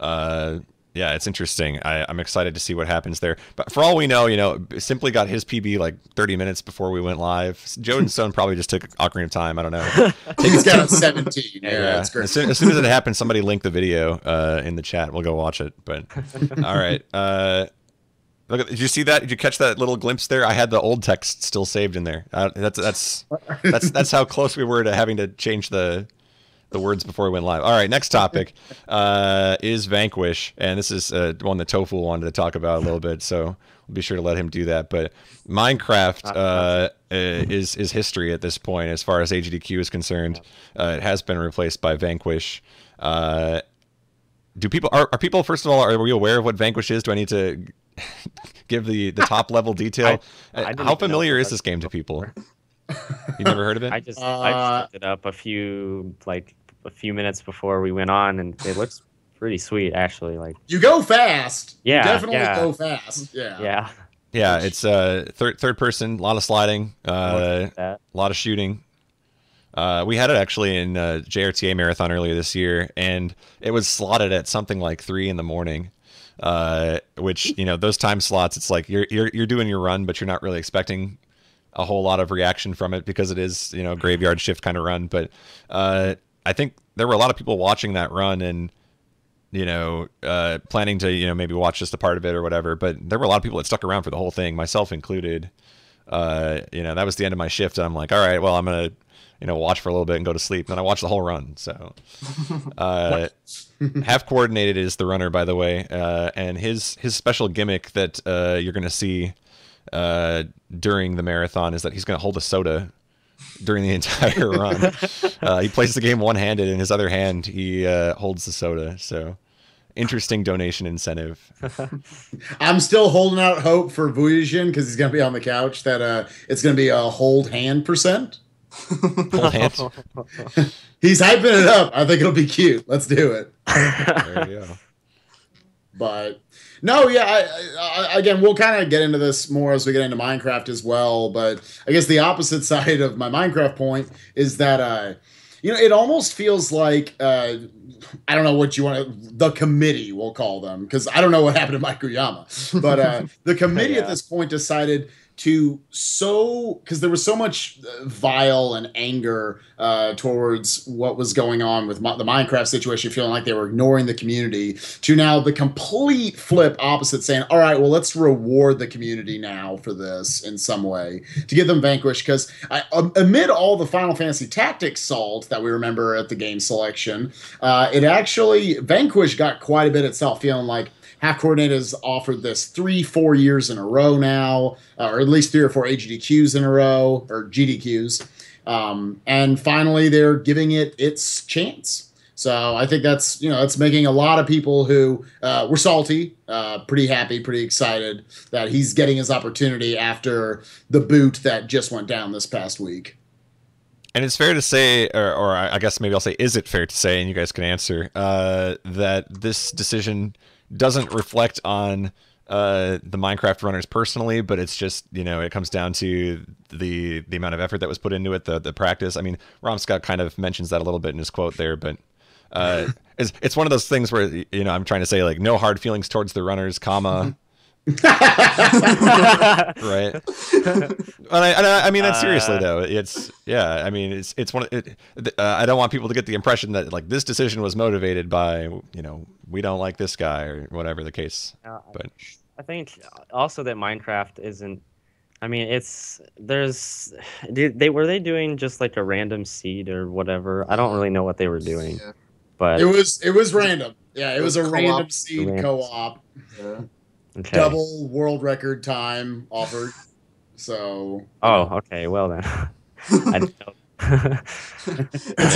yeah, it's interesting. I'm excited to see what happens there. But for all we know, Simply got his PB like 30 minutes before we went live. Joden Stone probably just took Ocarina of Time. I don't know. He's got a 17. Yeah, it's great. As soon as it happens, somebody link the video in the chat. We'll go watch it. But all right. Look, did you see that? Did you catch that little glimpse there? I had the old text still saved in there. That's how close we were to having to change the words before we went live. All right, next topic is Vanquish, and this is one that Tofu wanted to talk about a little bit, so we'll be sure to let him do that. But Minecraft is history at this point as far as HDQ is concerned. It has been replaced by Vanquish. Are people, first of all, are we aware of what Vanquish is? Do I need to give the top level detail? I didn't How even know familiar what is this game to people? You never heard of it? I just looked it up a few minutes before we went on, and it looks pretty sweet actually. Like You go fast. Yeah, You definitely yeah. go fast. Yeah. Yeah, it's third person, a lot of sliding, a That. lot of shooting. We had it actually in JRTA Marathon earlier this year, and it was slotted at something like 3 in the morning. Which, you know, those time slots, it's like you're doing your run, but you're not really expecting a whole lot of reaction from it because it is, you know, graveyard shift kind of run. But I think there were a lot of people watching that run and, you know, planning to, you know, maybe watch just a part of it or whatever. But there were a lot of people that stuck around for the whole thing, myself included. You know, that was the end of my shift, and I'm like, all right, well, I'm gonna, you know, watch for a little bit and go to sleep. And then I watched the whole run. So Half Coordinated is the runner, by the way, and his special gimmick that you're gonna see during the marathon is that he's gonna hold a soda during the entire run. He plays the game one-handed, in his other hand he holds the soda. So interesting donation incentive. I'm still holding out hope for Vujicic because he's going to be on the couch that it's going to be a hold hand %. Hold hand. He's hyping it up. I think it'll be cute. Let's do it. There you go. But no, yeah, I again, we'll kind of get into this more as we get into Minecraft as well. But I guess the opposite side of my Minecraft point is that, you know, it almost feels like, I don't know what you want the committee, we'll call them, because I don't know what happened to Mike Uyama. But the committee at this point decided to because there was so much vile and anger towards what was going on with the Minecraft situation, feeling like they were ignoring the community, to now the complete flip opposite, saying, all right, well, let's reward the community now for this in some way to give them Vanquish. Because amid all the Final Fantasy Tactics salt that we remember at the game selection, it actually, Vanquish got quite a bit itself, feeling like Half Coordinated has offered this 3-4 years in a row now, or at least 3 or 4 AGDQs in a row, or GDQs. And finally, they're giving it its chance. So I think that's, you know, it's making a lot of people who were salty, pretty happy, pretty excited that he's getting his opportunity after the boot that just went down this past week. And it's fair to say, or I guess maybe I'll say, is it fair to say, and you guys can answer, that this decision doesn't reflect on the Minecraft runners personally, but it's just, you know, it comes down to the amount of effort that was put into it, the practice. I mean, Romscott kind of mentions that a little bit in his quote there, but it's one of those things where, you know, I'm trying to say, like, no hard feelings towards the runners, comma. Right. And I mean that seriously though. It's, yeah, I mean it's one of I don't want people to get the impression that, like, this decision was motivated by, you know, we don't like this guy or whatever the case. But I think also that Minecraft isn't, I mean, were they doing just like a random seed or whatever? I don't really know what they were doing. Yeah. But it was random. Yeah, it was a co-op. random seed co-op. Yeah. okay. Double world record time offered. So. Oh, okay. Well then, I didn't know.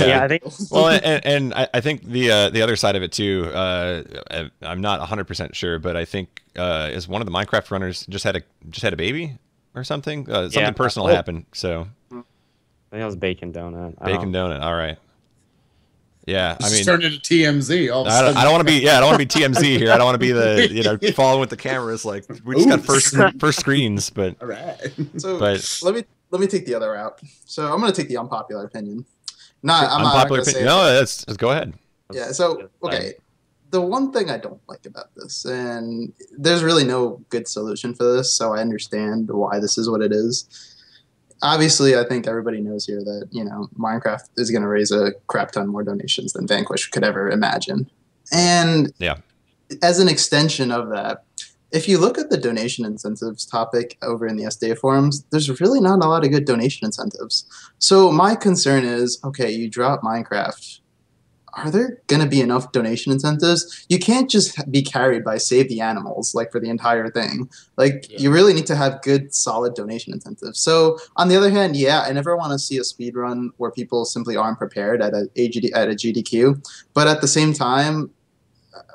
Yeah, I think. Well, and I think the other side of it too. I'm not 100% sure, but I think is one of the Minecraft runners just had a baby or something. Something personal happened. So. I think it was Bacon Donut. Bacon Donut. All right. Yeah, I mean, turned into TMZ. All of a I sudden. don't want to be. Yeah, I don't want to be TMZ here. I don't want to be the, you know, following with the cameras. Like, we just got first screens, but All right. So But- let me take the other route. So I'm going to take the unpopular opinion. I'm unpopular not opinion. No, let's go ahead. Yeah. So okay, the one thing I don't like about this, and there's really no good solution for this, so I understand why this is what it is. Obviously, I think everybody knows here that, you know, Minecraft is going to raise a crap ton more donations than Vanquish could ever imagine. And Yeah. as an extension of that, if you look at the donation incentives topic over in the SDA forums, there's really not a lot of good donation incentives. So my concern is, okay, you drop Minecraft. Are there going to be enough donation incentives? You can't just be carried by Save the Animals, like, for the entire thing. Like, you really need to have good, solid donation incentives. So, on the other hand, yeah, I never want to see a speed run where people simply aren't prepared at a GDQ. But at the same time,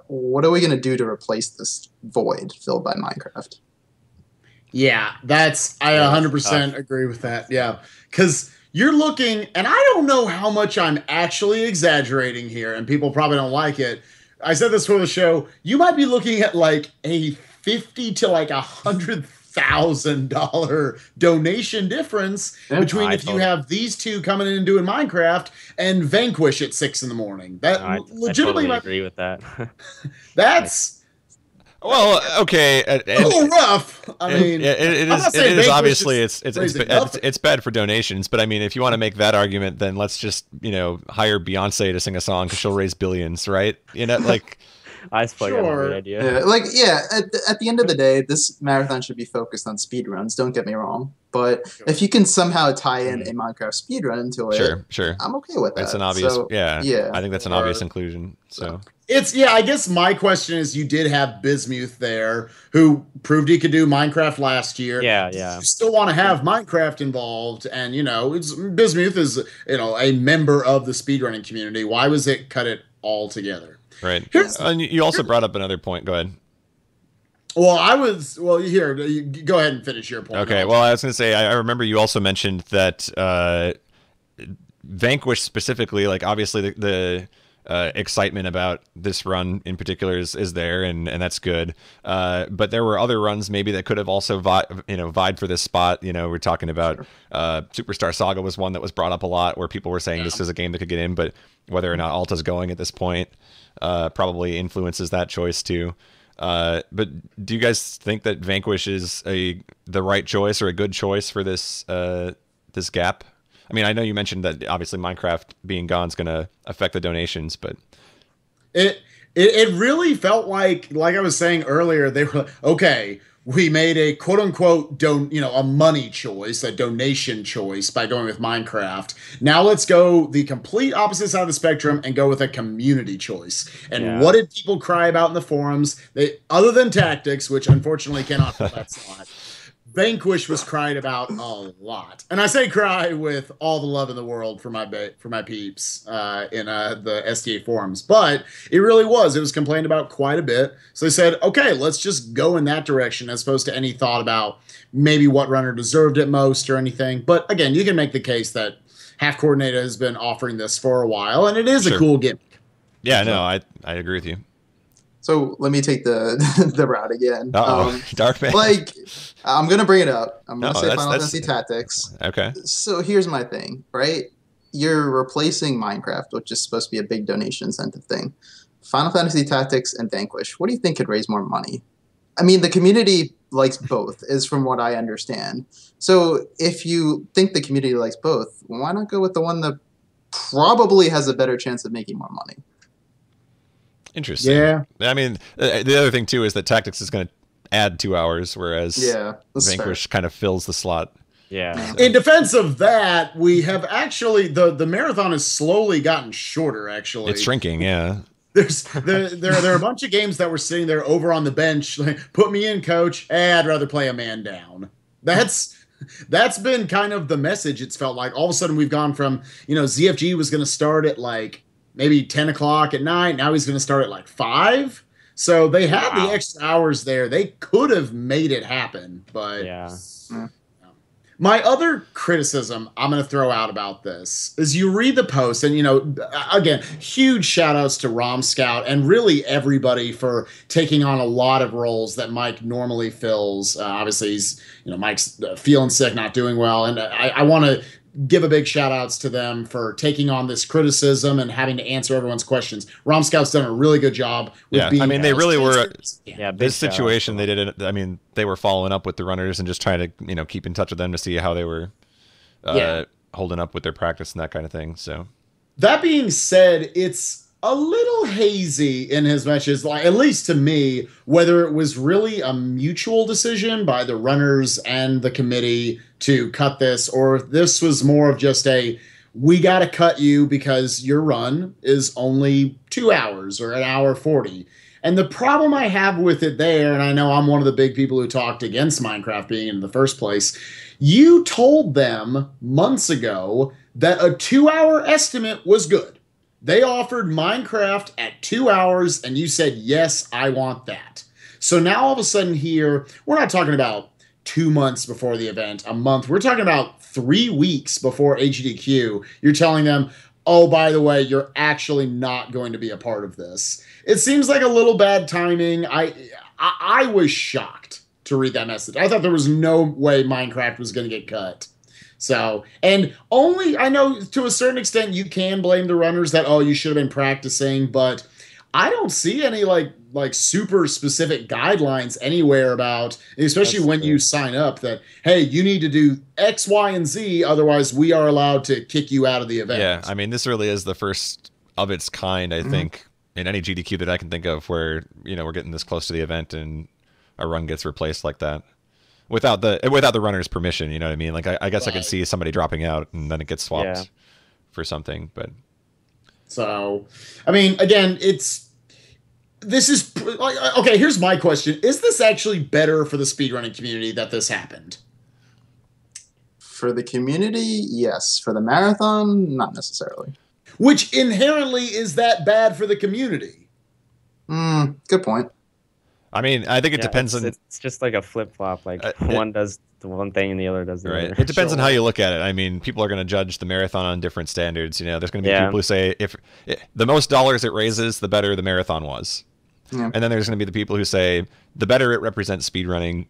what are we going to do to replace this void filled by Minecraft? Yeah, I 100% agree with that. Yeah, because you're looking, and I don't know how much I'm actually exaggerating here, and people probably don't like it. I said this for the show. You might be looking at like a 50 to like 100 $1,000 donation difference between I if you totally- have these two coming in and doing Minecraft and Vanquish at 6 in the morning. That I legitimately, totally agree with that. that's Well, okay. a little rough. I mean, it I'm not is. saying It is Vanquish obviously is it's raising nothing. it's bad for donations. But I mean, if you want to make that argument, then let's just hire Beyonce to sing a song because she'll raise billions, right? Like. I suppose that's a Sure. great idea. At the end of the day, this marathon should be focused on speedruns. Don't get me wrong, but if you can somehow tie in a Minecraft speedrun into it, Sure. I'm okay with that. It's an obvious, So, yeah. I think that's an obvious inclusion. So I guess my question is, you did have Bismuth there, who proved he could do Minecraft last year. Yeah. You still want to have Minecraft involved, and Bismuth is a member of the speedrunning community. Why was it cut it all together? right. And you also brought up another point. Go ahead. Well, here, you go ahead and finish your point. Okay. Well, I was going to say, I remember you also mentioned that Vanquish specifically, like obviously the excitement about this run in particular is there, and that's good. But there were other runs maybe that could have also vied for this spot. We're talking about Superstar Saga was one that was brought up a lot, where people were saying this is a game that could get in, but whether or not Alta's going at this point probably influences that choice too. But do you guys think that Vanquish is the right choice or a good choice for this this gap? I mean, I know you mentioned that obviously Minecraft being gone is going to affect the donations, but It really felt like I was saying earlier, they were like, okay, we made a quote unquote a money choice, a donation choice by going with Minecraft. Now let's go the complete opposite side of the spectrum and go with a community choice. And what did people cry about in the forums? Other than Tactics, which unfortunately cannot fill that slot, Vanquish was cried about a lot, and I say cry with all the love in the world for my peeps in the STA forums. But it really was. It was complained about quite a bit. So they said, okay, let's just go in that direction, as opposed to any thought about maybe what runner deserved it most or anything. But again, you can make the case that Half Coordinated has been offering this for a while, and it is a cool gimmick. Yeah, no, I agree with you. So let me take the route again. Darkman. I'm gonna bring it up. I'm gonna say that's- Final that's- Fantasy Tactics. Okay. So here's my thing, right? You're replacing Minecraft, which is supposed to be a big donation incentive thing. Final Fantasy Tactics and Vanquish. What do you think could raise more money? I mean, the community likes both, is from what I understand. So if you think the community likes both, why not go with the one that probably has a better chance of making more money? Interesting. Yeah. I mean, the other thing too is that Tactics is going to add 2 hours, whereas Vanquish kind of fills the slot. Yeah. In defense of that, we have actually the marathon has slowly gotten shorter. Actually, It's shrinking. Yeah. There are a bunch of games that were sitting there over on the bench. Like, put me in, coach. I'd rather play a man down. That's been kind of the message. It's felt like all of a sudden we've gone from ZFG was going to start at like maybe 10 o'clock at night. Now he's going to start at like 5. So they had the extra hours there. They could have made it happen, but my other criticism I'm going to throw out about this is you read the post and, again, huge shout outs to Rom Scout and really everybody for taking on a lot of roles that Mike normally fills. Obviously, he's, Mike's feeling sick, not doing well. And I want to give a big shout outs to them for taking on this criticism and having to answer everyone's questions. Rom Scout's done a really good job with being, I mean, they really were. Yeah, This situation, they did it. I mean, they were following up with the runners and just trying to, keep in touch with them to see how they were holding up with their practice and that kind of thing. So, that being said, it's a little hazy in his matches, like at least to me, whether it was really a mutual decision by the runners and the committee to cut this, or if this was more of just we got to cut you because your run is only 2 hours or an hour 40. And the problem I have with it there, and I know I'm one of the big people who talked against Minecraft being in the first place, you told them months ago that a 2-hour estimate was good. They offered Minecraft at 2 hours, and you said, yes, I want that. So now all of a sudden here, we're not talking about 2 months before the event, a month. We're talking about 3 weeks before AGDQ. You're telling them, oh, by the way, you're actually not going to be a part of this. It seems like a little bad timing. I was shocked, to read that message. I thought there was no way Minecraft was going to get cut. So, and only, I know to a certain extent you can blame the runners that, oh, you should have been practicing, but I don't see any like super specific guidelines anywhere about, especially when you sign up, that, hey, you need to do X, Y, and Z, otherwise we are allowed to kick you out of the event. Yeah, I mean, this really is the first of its kind, I think, in any GDQ that I can think of where, you know, we're getting this close to the event and a run gets replaced like that. Without the runner's permission, you know what I mean? Like, I guess I could see somebody dropping out and then it gets swapped for something, but... So, I mean, again, this is like, okay, here's my question. Is this actually better for the speedrunning community that this happened? For the community, yes. For the marathon, not necessarily. Which inherently is that bad for the community? Good point. I mean, I think it depends on... It's just like a flip-flop. Like, one does the one thing and the other does the other. It depends on how you look at it. I mean, people are going to judge the marathon on different standards. You know, there's going to be people who say if the most dollars it raises, the better the marathon was. Yeah. And then there's going to be the people who say the better it represents speedrunning,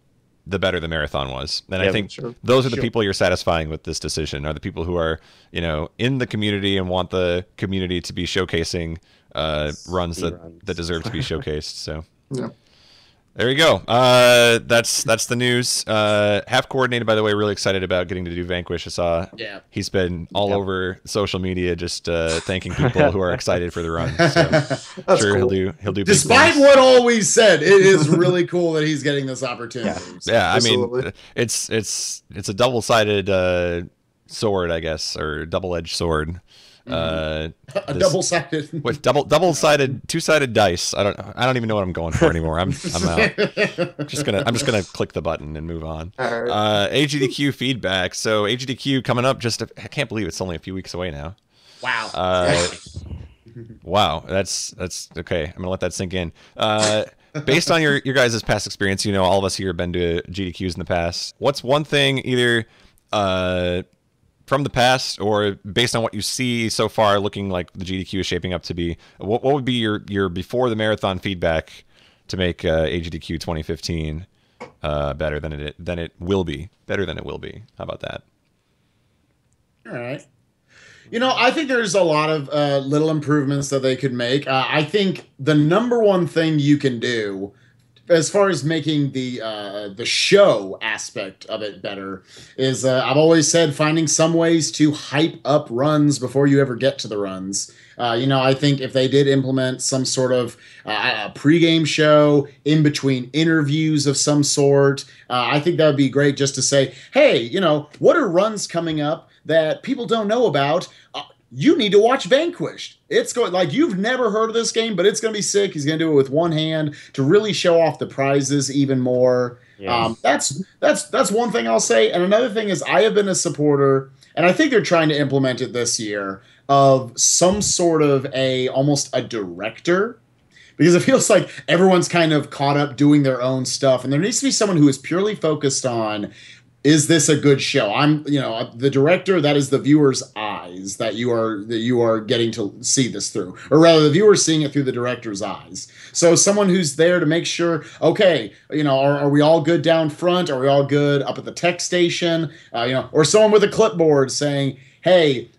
the better the marathon was. And I think those are the people you're satisfying with this decision, are the people who are, you know, in the community and want the community to be showcasing runs that deserve to be showcased. So there you go. That's the news. Half Coordinated, by the way, really excited about getting to do Vanquish. I saw he's been all over social media just thanking people who are excited for the run. So sure, cool. he'll do. Despite what all we said, it is really cool that he's getting this opportunity. Yeah, I mean, it's a double-sided sword, I guess, or double-edged sword. A double-sided with double-sided two-sided dice. I don't even know what I'm going for anymore. I'm out. I'm just gonna click the button and move on. AGDQ feedback. So AGDQ coming up. I can't believe it's only a few weeks away now. Wow. Wow. That's okay. I'm gonna let that sink in. Based on your guys' past experience, you know, all of us here have been to GDQs in the past. What's one thing either from the past or based on what you see so far looking like the GDQ is shaping up to be, what would be your before the marathon feedback to make AGDQ 2015 better than it will be? Better than it will be. How about that? All right. You know, I think there's a lot of little improvements that they could make. I think the number one thing you can do as far as making the show aspect of it better is I've always said finding some ways to hype up runs before you ever get to the runs. You know, I think if they did implement some sort of a pregame show in between interviews of some sort, I think that would be great just to say, hey, you know, what are runs coming up that people don't know about? You need to watch Vanquished. It's going, like, you've never heard of this game, but it's going to be sick. He's going to do it with one hand to really show off the prizes even more. Yes. That's one thing I'll say. And another thing is I have been a supporter, and I think they're trying to implement it this year, of some sort of almost a director. Because it feels like everyone's kind of caught up doing their own stuff. And there needs to be someone who is purely focused on, is this a good show? I'm, you know, the director, that is the viewer's eyes that you are getting to see this through. Or rather, the viewer's seeing it through the director's eyes. So someone who's there to make sure, okay, you know, are we all good down front? Are we all good up at the tech station? You know, or someone with a clipboard saying, hey,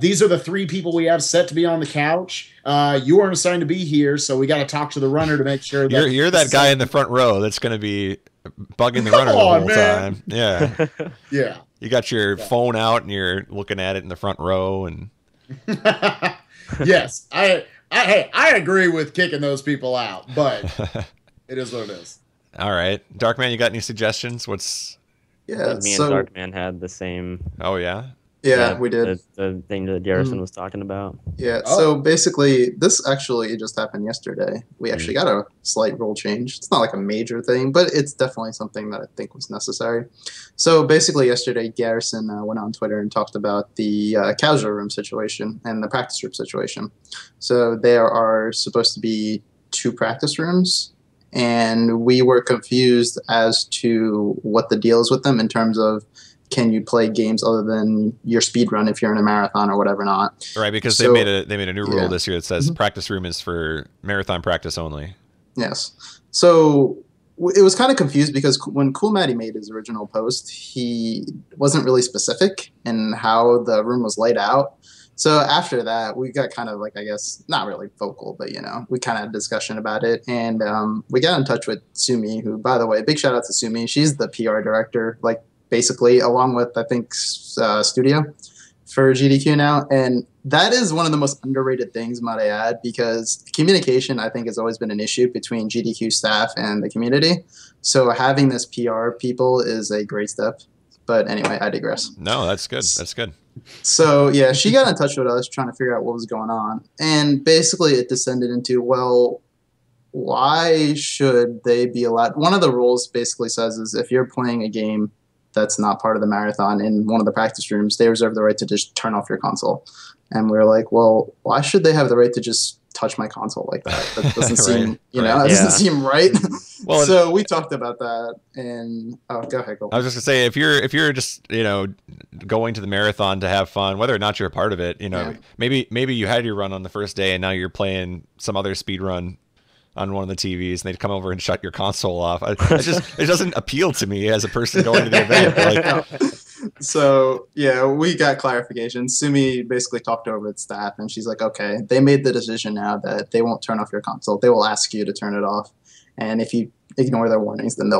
these are the 3 people we have set to be on the couch. You aren't assigned to be here, so we got to talk to the runner to make sure that... You're that guy in the front row that's going to be bugging the runner the whole time. Yeah. Yeah. You got your phone out and you're looking at it in the front row. And yes, I agree with kicking those people out, but it is what it is. All right. Darkman, you got any suggestions? What's... Yeah, me and Darkman had the same... Oh, yeah? Yeah, we did. The thing that Garrison was talking about. Yeah, so basically, this actually just happened yesterday. We actually got a slight rule change. It's not like a major thing, but it's definitely something that I think was necessary. So basically, yesterday, Garrison went on Twitter and talked about the casual room situation and the practice room situation. So there are supposed to be 2 practice rooms, and we were confused as to what the deal is with them in terms of, can you play games other than your speed run if you're in a marathon or whatever not? Right, because they made a new rule this year that says practice room is for marathon practice only. Yes. So it was kind of confused because when Cool Matty made his original post, he wasn't really specific in how the room was laid out. So after that, we got kind of like, I guess, not really vocal, but, we kind of had a discussion about it. And we got in touch with Sumi, who, by the way, big shout out to Sumi. She's the PR director, like basically, along with, I think, Studio for GDQ now. And that is one of the most underrated things, might I add, because communication, I think, has always been an issue between GDQ staff and the community. So having this PR people is a great step. But anyway, I digress. No, that's good. That's good. So, yeah, she got in touch with us trying to figure out what was going on. And basically it descended into, well, why should they be allowed? One of the rules basically says is if you're playing a game that's not part of the marathon in one of the practice rooms, they reserve the right to just turn off your console. And we were like, well, why should they have the right to just touch my console like that? That doesn't seem, that doesn't seem right. Well, so we talked about that, and go ahead. I was just gonna say, if you're just going to the marathon to have fun, whether or not you're a part of it, maybe you had your run on the first day, and now you're playing some other speed run on one of the TVs, and they'd come over and shut your console off. It doesn't appeal to me as a person going to the event. So, yeah, we got clarification. Sumi basically talked over with staff, and she's like, okay, they made the decision now that they won't turn off your console. They will ask you to turn it off. And if you ignore their warnings, then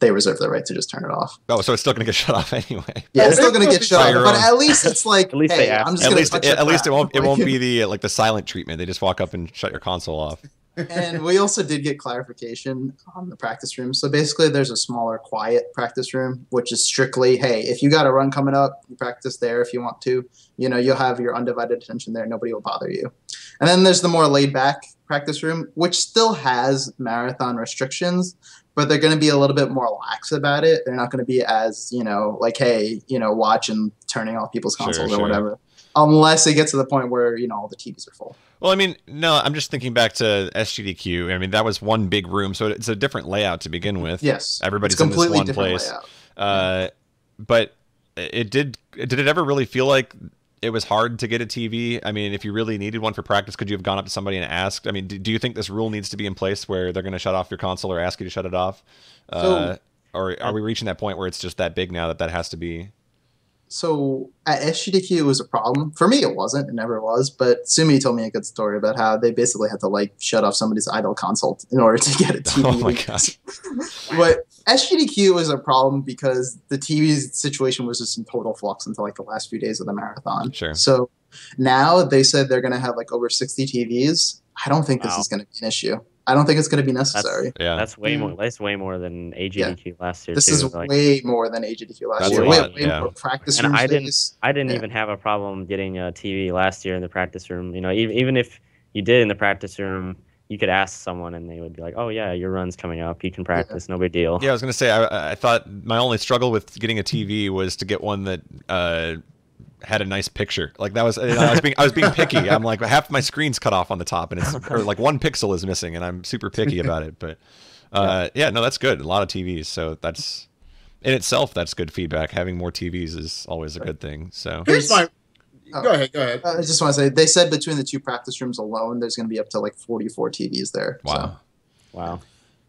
they reserve the right to just turn it off. Oh, so it's still going to get shut off anyway. Yeah, it's still going to get shut off. But at least it's like, at least hey, I'm just going to touch at least it won't be the silent treatment. They just walk up and shut your console off. And we also did get clarification on the practice room. So basically there's a smaller, quiet practice room, which is strictly, hey, if you got a run coming up, you practice there if you want to. You'll have your undivided attention there. Nobody will bother you. And then there's the more laid-back practice room, which still has marathon restrictions, but they're going to be a little bit more lax about it. They're not going to be as, like, hey, watch and turning off people's consoles or whatever. Unless it gets to the point where, all the TVs are full. Well, I mean, no, I'm just thinking back to SGDQ. I mean, that was one big room, so it's a different layout to begin with. Yes. Everybody's in this one place. But did it ever really feel like it was hard to get a TV? I mean, if you really needed one for practice, could you have gone up to somebody and asked? I mean, do you think this rule needs to be in place where they're going to shut off your console or ask you to shut it off? Or are we reaching that point where it's just that big now that has to be... So at SGDQ, it was a problem. For me, it wasn't. It never was. But Sumi told me a good story about how they basically had to shut off somebody's idle console in order to get a TV. Oh my gosh. But SGDQ was a problem because the TV situation was just in total flux until the last few days of the marathon. Sure. So now they said they're going to have over 60 TVs. I don't think this is going to be an issue. I don't think it's going to be necessary. That's way more. That's way more than AGDQ last year. This is way more than AGDQ last year. Way more practice room space. I didn't even have a problem getting a TV last year in the practice room. Even if you did in the practice room, you could ask someone and they would be like, "Oh yeah, your run's coming up. You can practice. No big deal." Yeah, I was gonna say I thought my only struggle with getting a TV was to get one that had a nice picture. That was I was being picky. I'm like, half my screen's cut off on the top and it's or 1 pixel is missing and I'm super picky about it. But no, that's good. A lot of TVs. So that's in itself, that's good feedback. Having more TVs is always a good thing. So here's my go ahead. I just want to say they said between the 2 practice rooms alone, there's going to be up to 44 TVs there. Wow. So. Wow.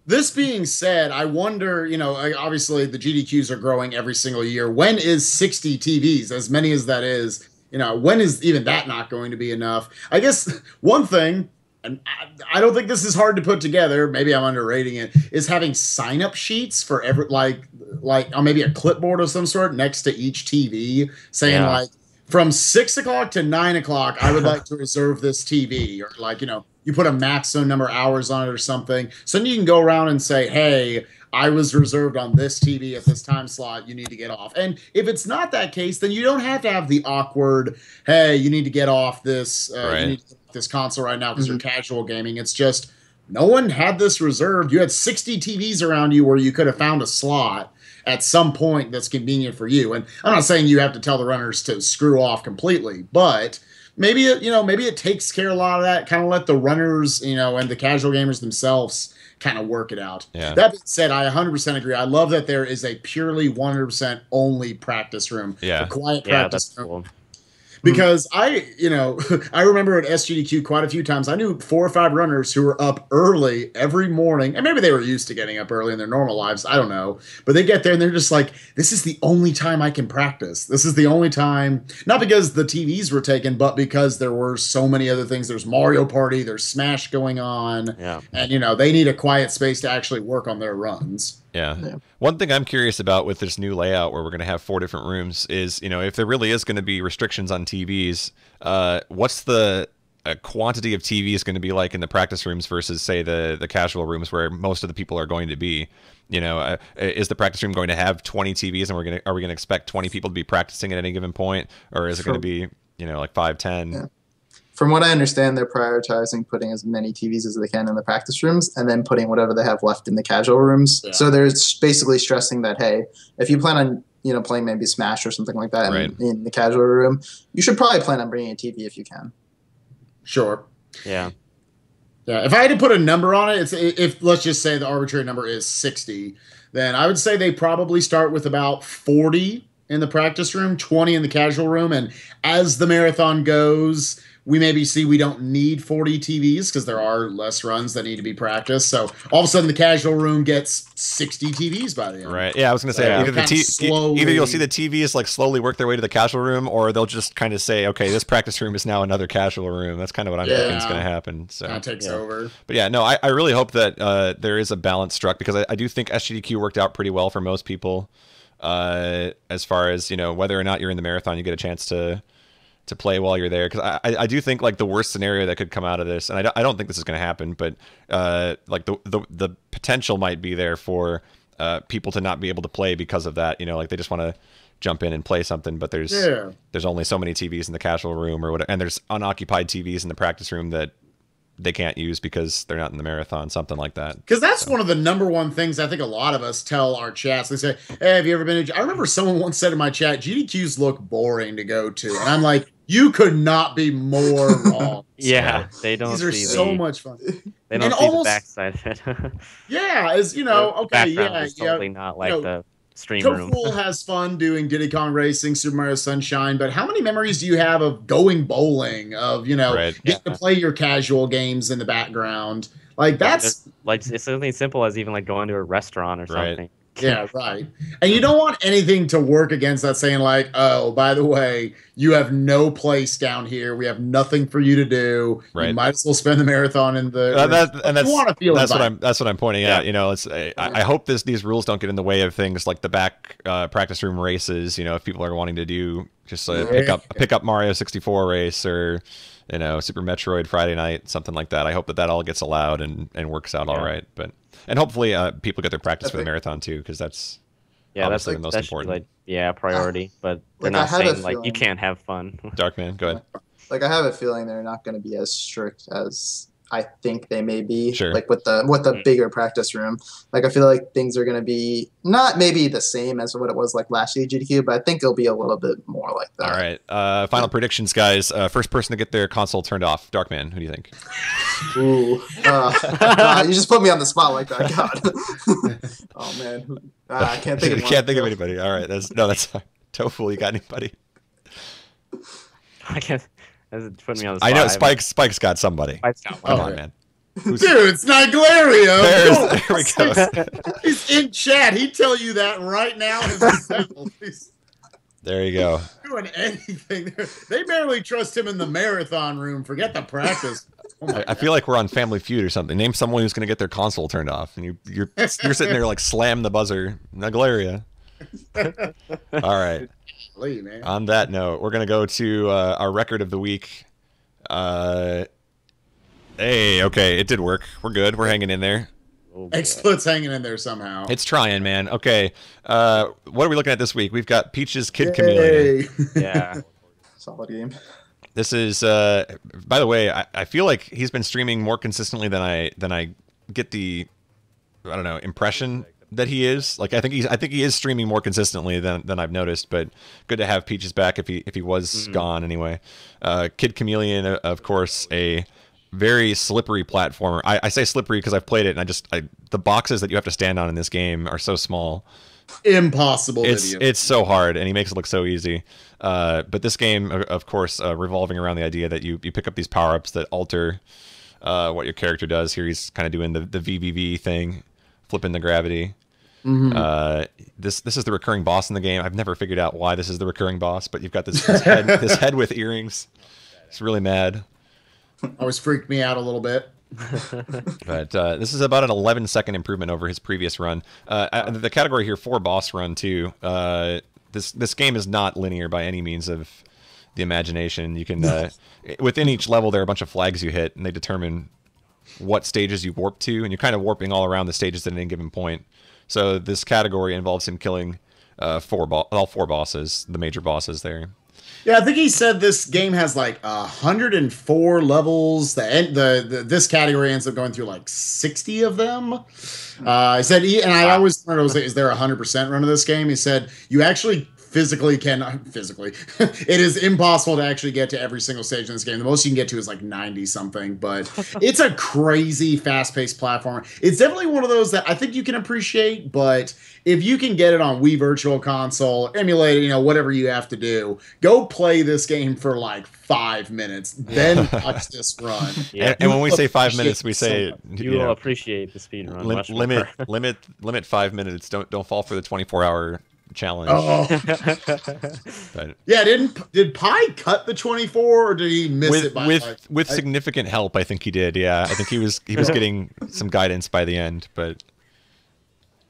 This being said, I wonder, obviously the GDQs are growing every single year. When is 60 TVs, as many as that is, when is even that not going to be enough? I guess one thing, and I don't think this is hard to put together, maybe I'm underrating it, is having sign-up sheets for every, on maybe a clipboard of some sort next to each TV saying from 6 o'clock to 9 o'clock, I would like to reserve this TV, or you put a maximum number of hours on it or something. So then you can go around and say, hey, I was reserved on this TV at this time slot. You need to get off. And if it's not that case, then you don't have to have the awkward, hey, you need to get off this, you need to get off this console right now because you're casual gaming. It's just no one had this reserved. You had 60 TVs around you where you could have found a slot at some point that's convenient for you. And I'm not saying you have to tell the runners to screw off completely, but maybe it takes care of a lot of that, kind of let the runners, and the casual gamers themselves kind of work it out. Yeah. That being said, I 100% agree. I love that there is a purely 100% only practice room. Yeah. A quiet practice room. Cool. because I remember at SGDQ quite a few times. I knew 4 or 5 runners who were up early every morning, and maybe they were used to getting up early in their normal lives. I don't know, but they get there and they're just like, "This is the only time I can practice. This is the only time." Not because the TVs were taken, but because there were so many other things. There's Mario Party, there's Smash going on, and they need a quiet space to actually work on their runs. Yeah. One thing I'm curious about with this new layout where we're going to have 4 different rooms is, if there really is going to be restrictions on TVs, what's the quantity of TVs going to be like in the practice rooms versus, say, the casual rooms where most of the people are going to be? Is the practice room going to have 20 TVs and are we going to expect 20 people to be practicing at any given point? Or is it going to be, like 5, 10? Yeah. From what I understand, they're prioritizing putting as many TVs as they can in the practice rooms and then putting whatever they have left in the casual rooms. Yeah. So they're basically stressing that, hey, if you plan on playing maybe Smash or something like that in the casual room, you should probably plan on bringing a TV if you can. Sure. Yeah. Yeah. If I had to put a number on it, if let's just say the arbitrary number is 60, then I would say they probably start with about 40 in the practice room, 20 in the casual room, and as the marathon goes, we maybe see we don't need 40 TVs because there are less runs that need to be practiced. So all of a sudden the casual room gets 60 TVs by the end. Right. Yeah, I was going to say either you'll see the TVs like slowly work their way to the casual room, or they'll just kind of say, okay, this practice room is now another casual room. That's kind of what I'm thinking is going to happen. So that takes over. But yeah, no, I really hope that there is a balance struck, because I do think SGDQ worked out pretty well for most people, as far as whether or not you're in the marathon, you get a chance to play while you're there, because I do think like the worst scenario that could come out of this, and I don't think this is going to happen, but like the potential might be there for people to not be able to play because of that. Like they just want to jump in and play something, but there's only so many TVs in the casual room or whatever, and there's unoccupied TVs in the practice room that they can't use because they're not in the marathon, something like that. Because that's one of the number one things I think a lot of us tell our chats. They say, "Hey, have you ever been to?" I remember someone once said in my chat, "GDQs look boring to go to," and I'm like, you could not be more wrong. Yeah, they don't. These are so much fun. They don't see the backside of it. Yeah, as okay, is totally not like the stream room. Fool has fun doing Diddy Kong Racing, Super Mario Sunshine, but how many memories do you have of going bowling, of getting to play your casual games in the background? Like that's like it's something simple as even like going to a restaurant or something. Yeah, right. And you don't want anything to work against that, saying like, "Oh, by the way, you have no place down here. We have nothing for you to do. Right. You might as well spend the marathon in the." That's what I'm pointing out. I hope these rules don't get in the way of things like the back practice room races. If people are wanting to do just pick up Mario 64 race or Super Metroid Friday night, something like that. I hope that all gets allowed and works out all right. And hopefully people get their practice for the marathon too, because that's obviously the most important. Priority. But they're not saying like you can't have fun. Darkman, go ahead. Like I have a feeling they're not going to be as strict as I think they may be. Sure. Like with the bigger practice room. Like I feel like things are going to be not maybe the same as what it was like last year GDQ, but I think it'll be a little bit more like that. All right. Final predictions, guys. First person to get their console turned off. Darkman, who do you think? Ooh. You just put me on the spot like that. God. Oh man. I can't think of one. Can't think of anybody. All right. That's Tofu, you got anybody? I can't. Put me on the spot. I know Spike's got somebody. Come on, man. Dude, it's Niglario. There we go. He's in chat. He'd tell you that right now. There you go. Doing anything. They barely trust him in the marathon room. Forget the practice. I feel like we're on Family Feud or something. Name someone who's going to get their console turned off, and you're sitting there like slam the buzzer. Niglaria. All right. Man. On that note, we're going to go to our record of the week. Hey, okay, it did work. We're good. We're hanging in there. XSplit's hanging in there somehow. It's trying, man. Okay, what are we looking at this week? We've got Peach's Kid Chameleon. Yeah. Solid game. This is, by the way, I feel like he's been streaming more consistently than I get the, I don't know, impression that he is. Like I think he is streaming more consistently than I've noticed, but good to have Peaches back if he was gone anyway. Kid Chameleon, of course, a very slippery platformer. I say slippery because I've played it and the boxes that you have to stand on in this game are so small impossible video. It's so hard, and he makes it look so easy. But this game, of course, revolving around the idea that you pick up these power-ups that alter what your character does. Here he's kind of doing the VVV thing, flipping the gravity. This is the recurring boss in the game. I've never figured out why this is the recurring boss, but you've got this head with earrings. It's really mad. Always freaked me out a little bit. But this is about an 11-second improvement over his previous run. The category here for boss run too. This game is not linear by any means of the imagination. You can within each level there are a bunch of flags you hit, and they determine what stages you warp to, and you're kind of warping all around the stages at any given point. So this category involves him killing all four bosses, the major bosses there. Yeah, I think he said this game has like 104 levels. This category ends up going through like 60 of them. I said, and I always wondered, is there a 100% run of this game? He said, you actually physically, it is impossible to actually get to every single stage in this game. The most you can get to is like 90 something, but it's a crazy fast-paced platformer. It's definitely one of those that I think you can appreciate, but if you can get it on Wii Virtual Console, emulate it, whatever you have to do, go play this game for like 5 minutes, then watch this run. Yeah. And when we say 5 minutes, we say you will appreciate the speed run. Limit 5 minutes. Don't fall for the 24-hour challenge. But, yeah, did Pi cut the 24 or did he miss it by with significant help? I think he did. Yeah, I think he was getting some guidance by the end, but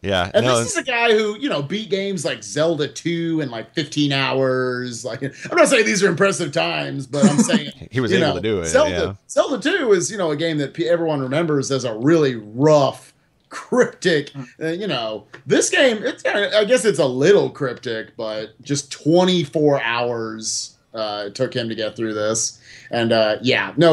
yeah. And this is a guy who beat games like Zelda 2 in like 15 hours. Like, I'm not saying these are impressive times, but I'm saying he was able to do it. Zelda 2 is a game that everyone remembers as a really rough, cryptic. This game, I guess it's a little cryptic, but just 24 hours it took him to get through this. And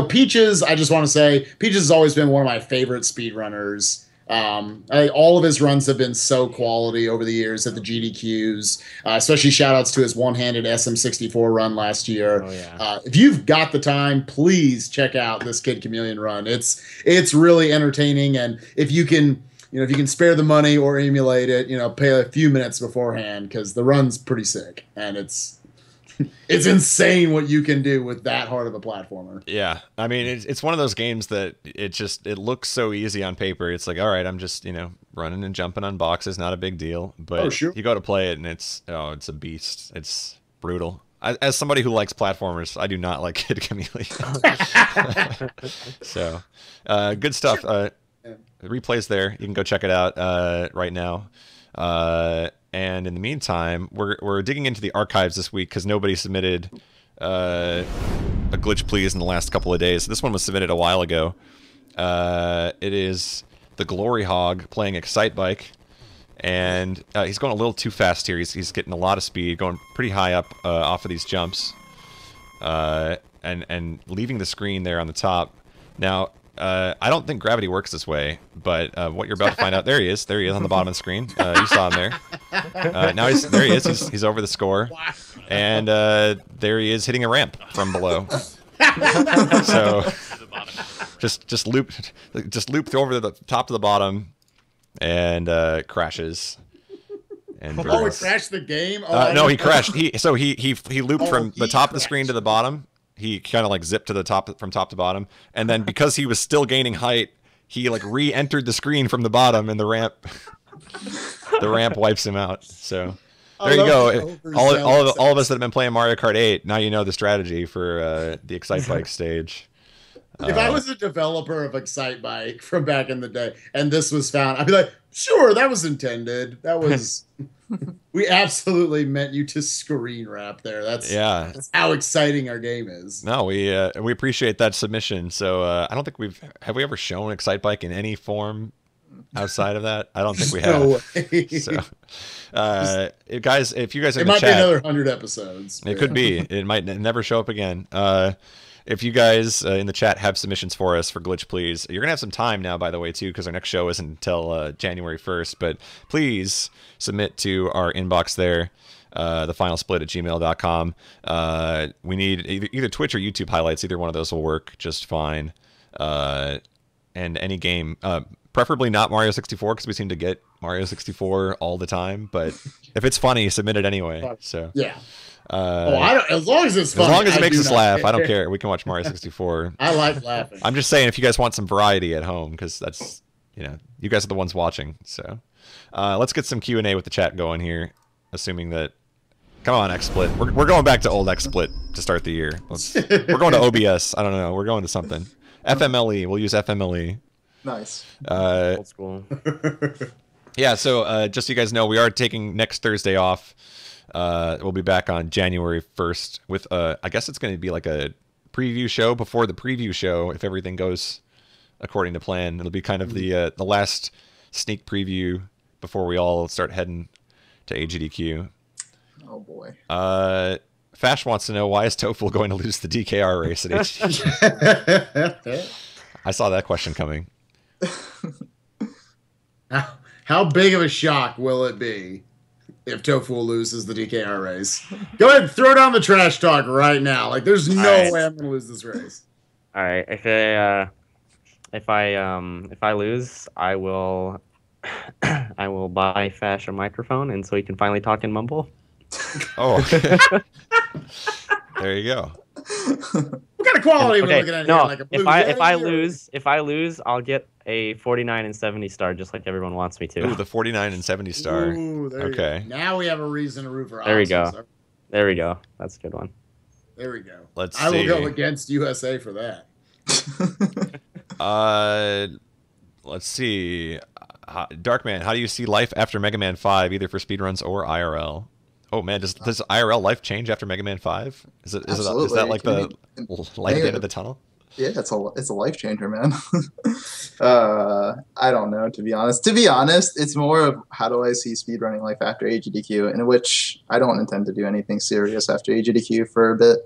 Peaches, I just want to say Peaches has always been one of my favorite speedrunners. All of his runs have been so quality over the years at the GDQs, especially shout outs to his one-handed SM64 run last year. Oh, yeah. If you've got the time, please check out this Kid Chameleon run. It's really entertaining, and if you can spare the money or emulate it, pay a few minutes beforehand, because the run's pretty sick, and it's insane what you can do with that hard of a platformer. Yeah, I mean, it's one of those games that it looks so easy on paper. It's like, all right, I'm just running and jumping on boxes, not a big deal. But you go to play it, and it's a beast. It's brutal. As somebody who likes platformers, I do not like Kid Chameleon. So, good stuff. The replay's there. You can go check it out right now. And in the meantime, we're digging into the archives this week because nobody submitted a glitch please in the last couple of days. This one was submitted a while ago. It is the Glory Hog playing Excitebike, and he's going a little too fast here. He's getting a lot of speed, going pretty high up off of these jumps, and leaving the screen there on the top. Now, I don't think gravity works this way, but what you're about to find out, there he is on the bottom of the screen. You saw him there. Now there he is. He's over the score, and there he is hitting a ramp from below. So just loop over the top to the bottom, and crashes. And it crashed the game. No, he crashed. He looped from the top of the screen to the bottom. He kind of like zipped to the top from top to bottom, and then because he was still gaining height, he like re-entered the screen from the bottom, and the ramp wipes him out. So there you go. All of us that have been playing Mario Kart 8, now you know the strategy for the Excitebike stage. If I was a developer of Excitebike from back in the day, and this was found, I'd be like, sure, that was intended. That was. We absolutely meant you to screen wrap there. That's how exciting our game is. No, we appreciate that submission. So I don't think have we ever shown Excitebike in any form outside of that? I don't think we have. No way. So, guys, if you guys are in the chat, it might be another 100 episodes. It could be. It might never show up again. If you guys in the chat have submissions for us for Glitch Please, you're going to have some time now, by the way, too, because our next show isn't until January 1st. But please submit to our inbox there, thefinalsplit@gmail.com. We need either Twitch or YouTube highlights. Either one of those will work just fine. And any game, Preferably not Mario 64 because we seem to get Mario 64 all the time. But if it's funny, submit it anyway. So yeah. I don't, as long as it's funny, as long as it I makes do us not laugh, I don't care. care. We can watch Mario 64. I like laughing. I'm just saying if you guys want some variety at home, because that's, you guys are the ones watching. So let's get some Q&A with the chat going here, assuming that, come on, XSplit. We're going back to old XSplit to start the year. We're going to OBS. I don't know. We're going to something. FMLE. We'll use FMLE. Nice. Old school. Yeah, so just so you guys know, we are taking next Thursday off. We'll be back on January 1st with, I guess it's going to be like a preview show before the preview show, if everything goes according to plan. It'll be kind of the last sneak preview before we all start heading to AGDQ. Oh boy. Fash wants to know, why is Toefl going to lose the DKR race at AGDQ? I saw that question coming. How big of a shock will it be if Toefl loses the DKR race? Go ahead and throw down the trash talk right now. Like, there's no way I'm gonna lose this race. All right. If I lose, I will I will buy Fash a microphone, and so he can finally talk and mumble. Oh, there you go. What kind of quality are we looking at no, here? Like a Blue if I lose, I'll get a 49 and 70 star, just like everyone wants me to. Ooh, the 49 and 70 star. Ooh, there Okay. you go. Now we have a reason to root for There we Oxus. go. There we go. That's a good one. There we go. Let's I will see. go against USA for that. Let's see. Darkman, how do you see life after Mega Man 5, either for speedruns or IRL? Oh man, does IRL life change after Mega Man 5? Is that like the light at the end of the tunnel? Yeah, it's a life changer, man. I don't know, to be honest. To be honest, it's more of how do I see speedrunning life after AGDQ, in which I don't intend to do anything serious after AGDQ for a bit.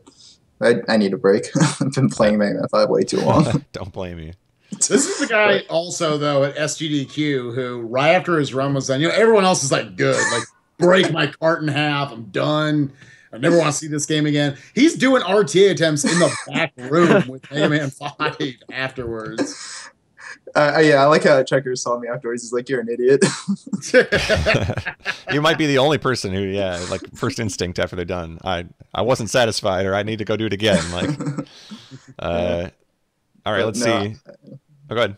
I need a break. I've been playing Mega Man 5 way too long. Don't blame me. This is the guy also, though, at SGDQ who, right after his run was done, everyone else is like, good, like, break my cart in half, I'm done. I never want to see this game again. He's doing RTA attempts in the back room with Mega Man 5 afterwards. Yeah, I like how Checkers saw me afterwards. He's like, you're an idiot. You might be the only person who, like first instinct after they're done. I wasn't satisfied, or I need to go do it again. Like, all right, let's see. Oh, go ahead.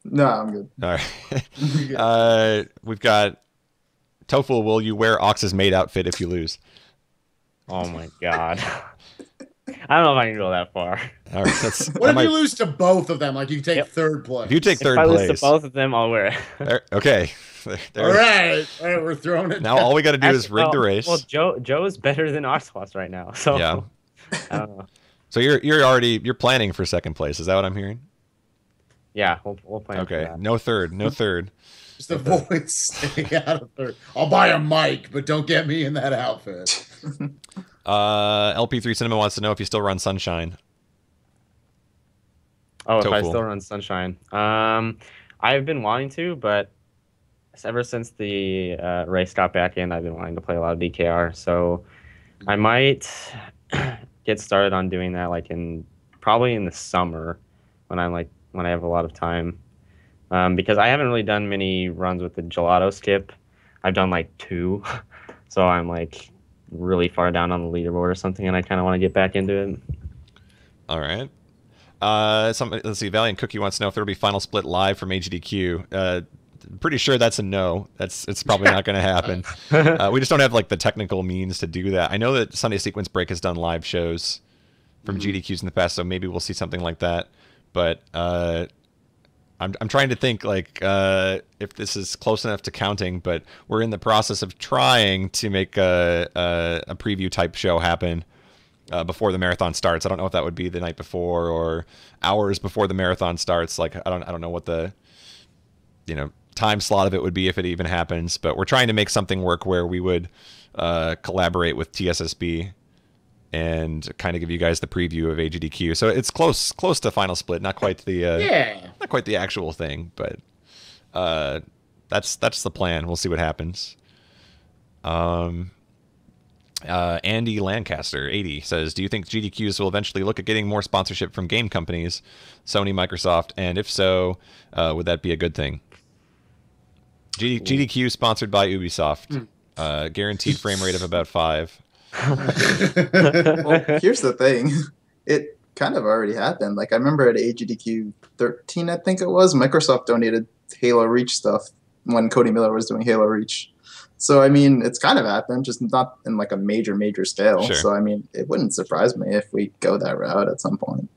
No, I'm good. All right. We've got Toefl. Will you wear Ox's maid outfit if you lose? Oh my god. I don't know if I can go that far. All right. What if you lose to both of them? Like, you take third place. If you take third if I place. lose to both of them, I'll wear it. Okay. All right, we're throwing it now down. all we got to do is rig the race. Well, Joe is better than Oxboss right now. So yeah. I don't know. So you're planning for second place. Is that what I'm hearing? Yeah, we'll plan. Okay. For that. No third. No third. Just avoid staying out of third. I'll buy a mic, but don't get me in that outfit. LP3 Cinema wants to know if you still run Sunshine. Oh, if I Toefl. still run Sunshine. I've been wanting to, but ever since the race got back in, I've been wanting to play a lot of DKR. So I might get started on doing that, like probably in the summer when I have a lot of time. Because I haven't really done many runs with the gelato skip. I've done like 2, so I'm like really far down on the leaderboard or something, and I kind of want to get back into it. All right. Let's see. Valiant Cookie wants to know if there'll be Final Split live from AGDQ. Pretty sure that's a no. It's probably not going to happen. We just don't have like the technical means to do that. I know that Sunday Sequence Break has done live shows from GDQs in the past, so maybe we'll see something like that. But I'm trying to think like if this is close enough to counting, but we're in the process of trying to make a preview type show happen before the marathon starts. I don't know if that would be the night before or hours before the marathon starts. Like I don't know what the time slot of it would be if it even happens. But we're trying to make something work where we would collaborate with TSSB and kind of give you guys the preview of AGDQ. So it's close to Final Split, not quite the not quite the actual thing, but that's the plan. We'll see what happens. Andy Lancaster 80 says, "Do you think GDQs will eventually look at getting more sponsorship from game companies, Sony, Microsoft, and if so, would that be a good thing?" GDQ sponsored by Ubisoft. Guaranteed frame rate of about 5. Well, here's the thing. It kind of already happened. Like, I remember at AGDQ 13, I think it was, Microsoft donated Halo Reach stuff when Cody Miller was doing Halo Reach. So, I mean, it's kind of happened, just not in like a major scale. Sure. So, I mean, it wouldn't surprise me if we go that route at some point.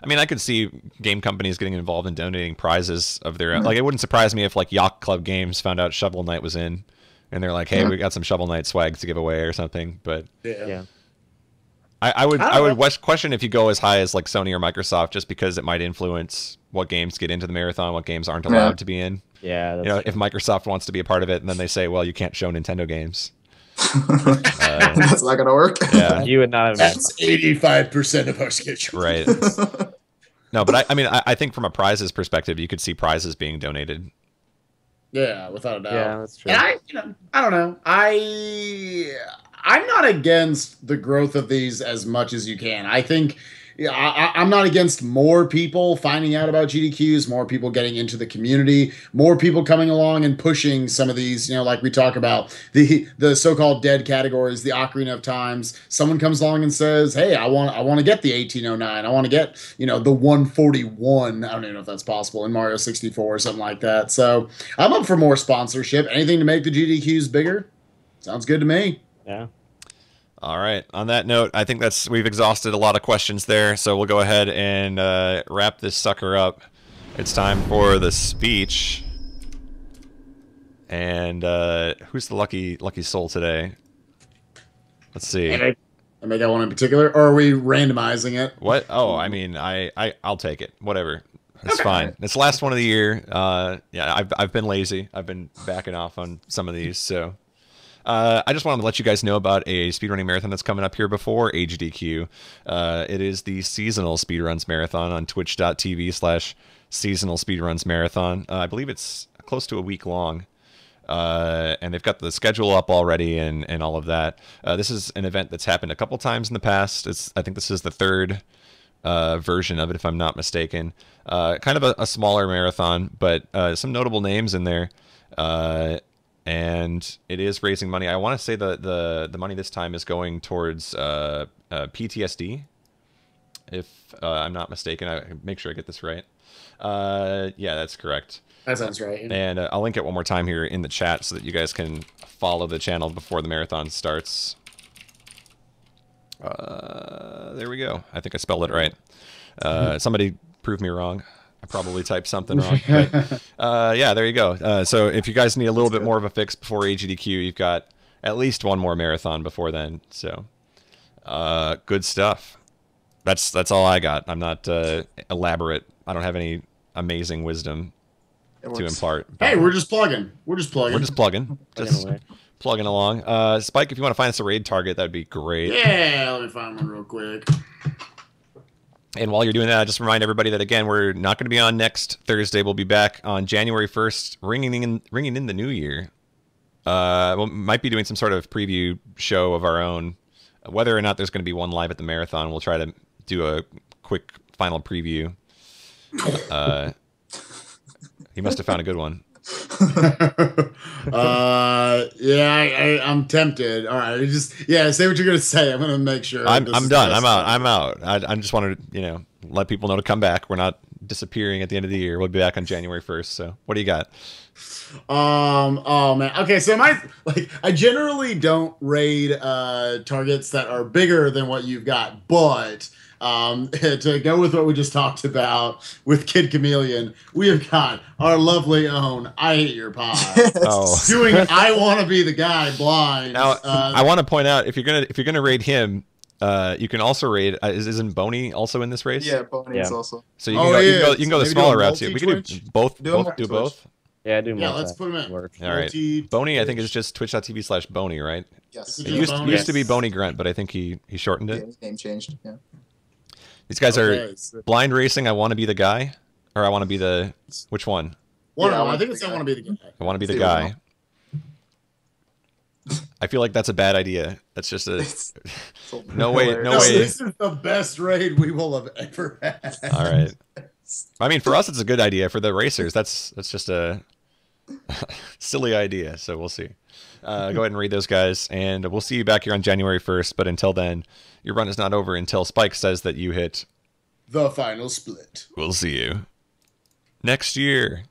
I mean, I could see game companies getting involved in donating prizes of their own. Like, it wouldn't surprise me if, like, Yacht Club Games found out Shovel Knight was in, and they're like, "Hey, we got some Shovel Knight swag to give away" or something. But Yeah. I would question if you go as high as like Sony or Microsoft, just because it might influence what games get into the marathon, what games aren't allowed to be in. Yeah. You know, if Microsoft wants to be a part of it, and then they say, "Well, you can't show Nintendo games." That's not gonna work. Yeah. You would not have. That's 85% of our schedule. Right. No, but I mean, I think from a prizes perspective, you could see prizes being donated. Yeah, without a doubt. Yeah, that's true. And I don't know. I'm not against the growth of these as much as you can. I think I'm not against more people finding out about GDQs, more people getting into the community, more people coming along and pushing some of these, like we talk about the so-called dead categories, the Ocarina of Times. Someone comes along and says, "Hey, I want to get the 1809. I want to get, the 141. I don't even know if that's possible in Mario 64 or something like that." So I'm up for more sponsorship. Anything to make the GDQs bigger. Sounds good to me. Yeah. All right. On that note, I think we've exhausted a lot of questions there, so we'll go ahead and wrap this sucker up. It's time for the speech. And who's the lucky soul today? Let's see. I got one in particular, or are we randomizing it? What? Oh, I mean, I'll take it. Whatever. It's fine. It's the last one of the year. Yeah, I've been lazy. I've been backing off on some of these, so. I just wanted to let you guys know about a speedrunning marathon that's coming up here before AGDQ. It is the Seasonal Speedruns Marathon on twitch.tv/Seasonal Speedruns Marathon. I believe it's close to a week long. And they've got the schedule up already and all of that. This is an event that's happened a couple times in the past. I think this is the third version of it, if I'm not mistaken. Kind of a smaller marathon, but some notable names in there. And it is raising money. I want to say the money this time is going towards PTSD, if I'm not mistaken. I make sure I get this right. Yeah, that's correct. That sounds right. And I'll link it one more time here in the chat so that you guys can follow the channel before the marathon starts. There we go. I think I spelled it right. Somebody prove me wrong. I probably typed something wrong. But, yeah, there you go. So if you guys need a little bit more of a fix before AGDQ, you've got at least one more marathon before then. So good stuff. That's all I got. I'm not elaborate. I don't have any amazing wisdom to impart. Hey, we're just plugging. We're just plugging. Just plugging along. Spike, if you want to find us a raid target, that'd be great. Yeah, let me find one real quick. And while you're doing that, I just remind everybody that, again, we're not going to be on next Thursday. We'll be back on January 1st, ringing in the new year. We might be doing some sort of preview show of our own. Whether or not there's going to be one live at the marathon, we'll try to do a quick final preview. He must have found a good one. Yeah, I'm tempted. All right, say what you're gonna say. I'm gonna make sure. I'm done. I'm out. I just wanted to let people know to come back. We're not disappearing at the end of the year. We'll be back on January 1st. So what do you got? Oh man. Okay, so I generally don't raid targets that are bigger than what you've got, but to go with what we just talked about with Kid Chameleon, we have got our lovely own I Hate Your Pod doing I Want to Be the Guy blind. Now, I want to point out if you're gonna raid him, you can also raid. Isn't Boney also in this race? Yeah, Boney is also. So you can go the smaller route too. We can do both. Do both. Yeah, let's put him in. All right. Boney, I think is just twitch.tv/Boney, right? Yes. It used to be Boney Grunt, but I think he shortened it. Yeah, his name changed. Yeah. These guys are blind racing. I want to be the guy, or I want to be the which one? I think it's I want to be the guy. I want to be the guy. I feel like that's a bad idea. That's just a It's no way. No No, way. this is the best raid we will have ever had. All right. I mean, for us, it's a good idea. For the racers, that's just a silly idea. So we'll see. Go ahead and read those guys, and we'll see you back here on January 1st. But until then, your run is not over until Spike says that you hit The final split. We'll see you next year.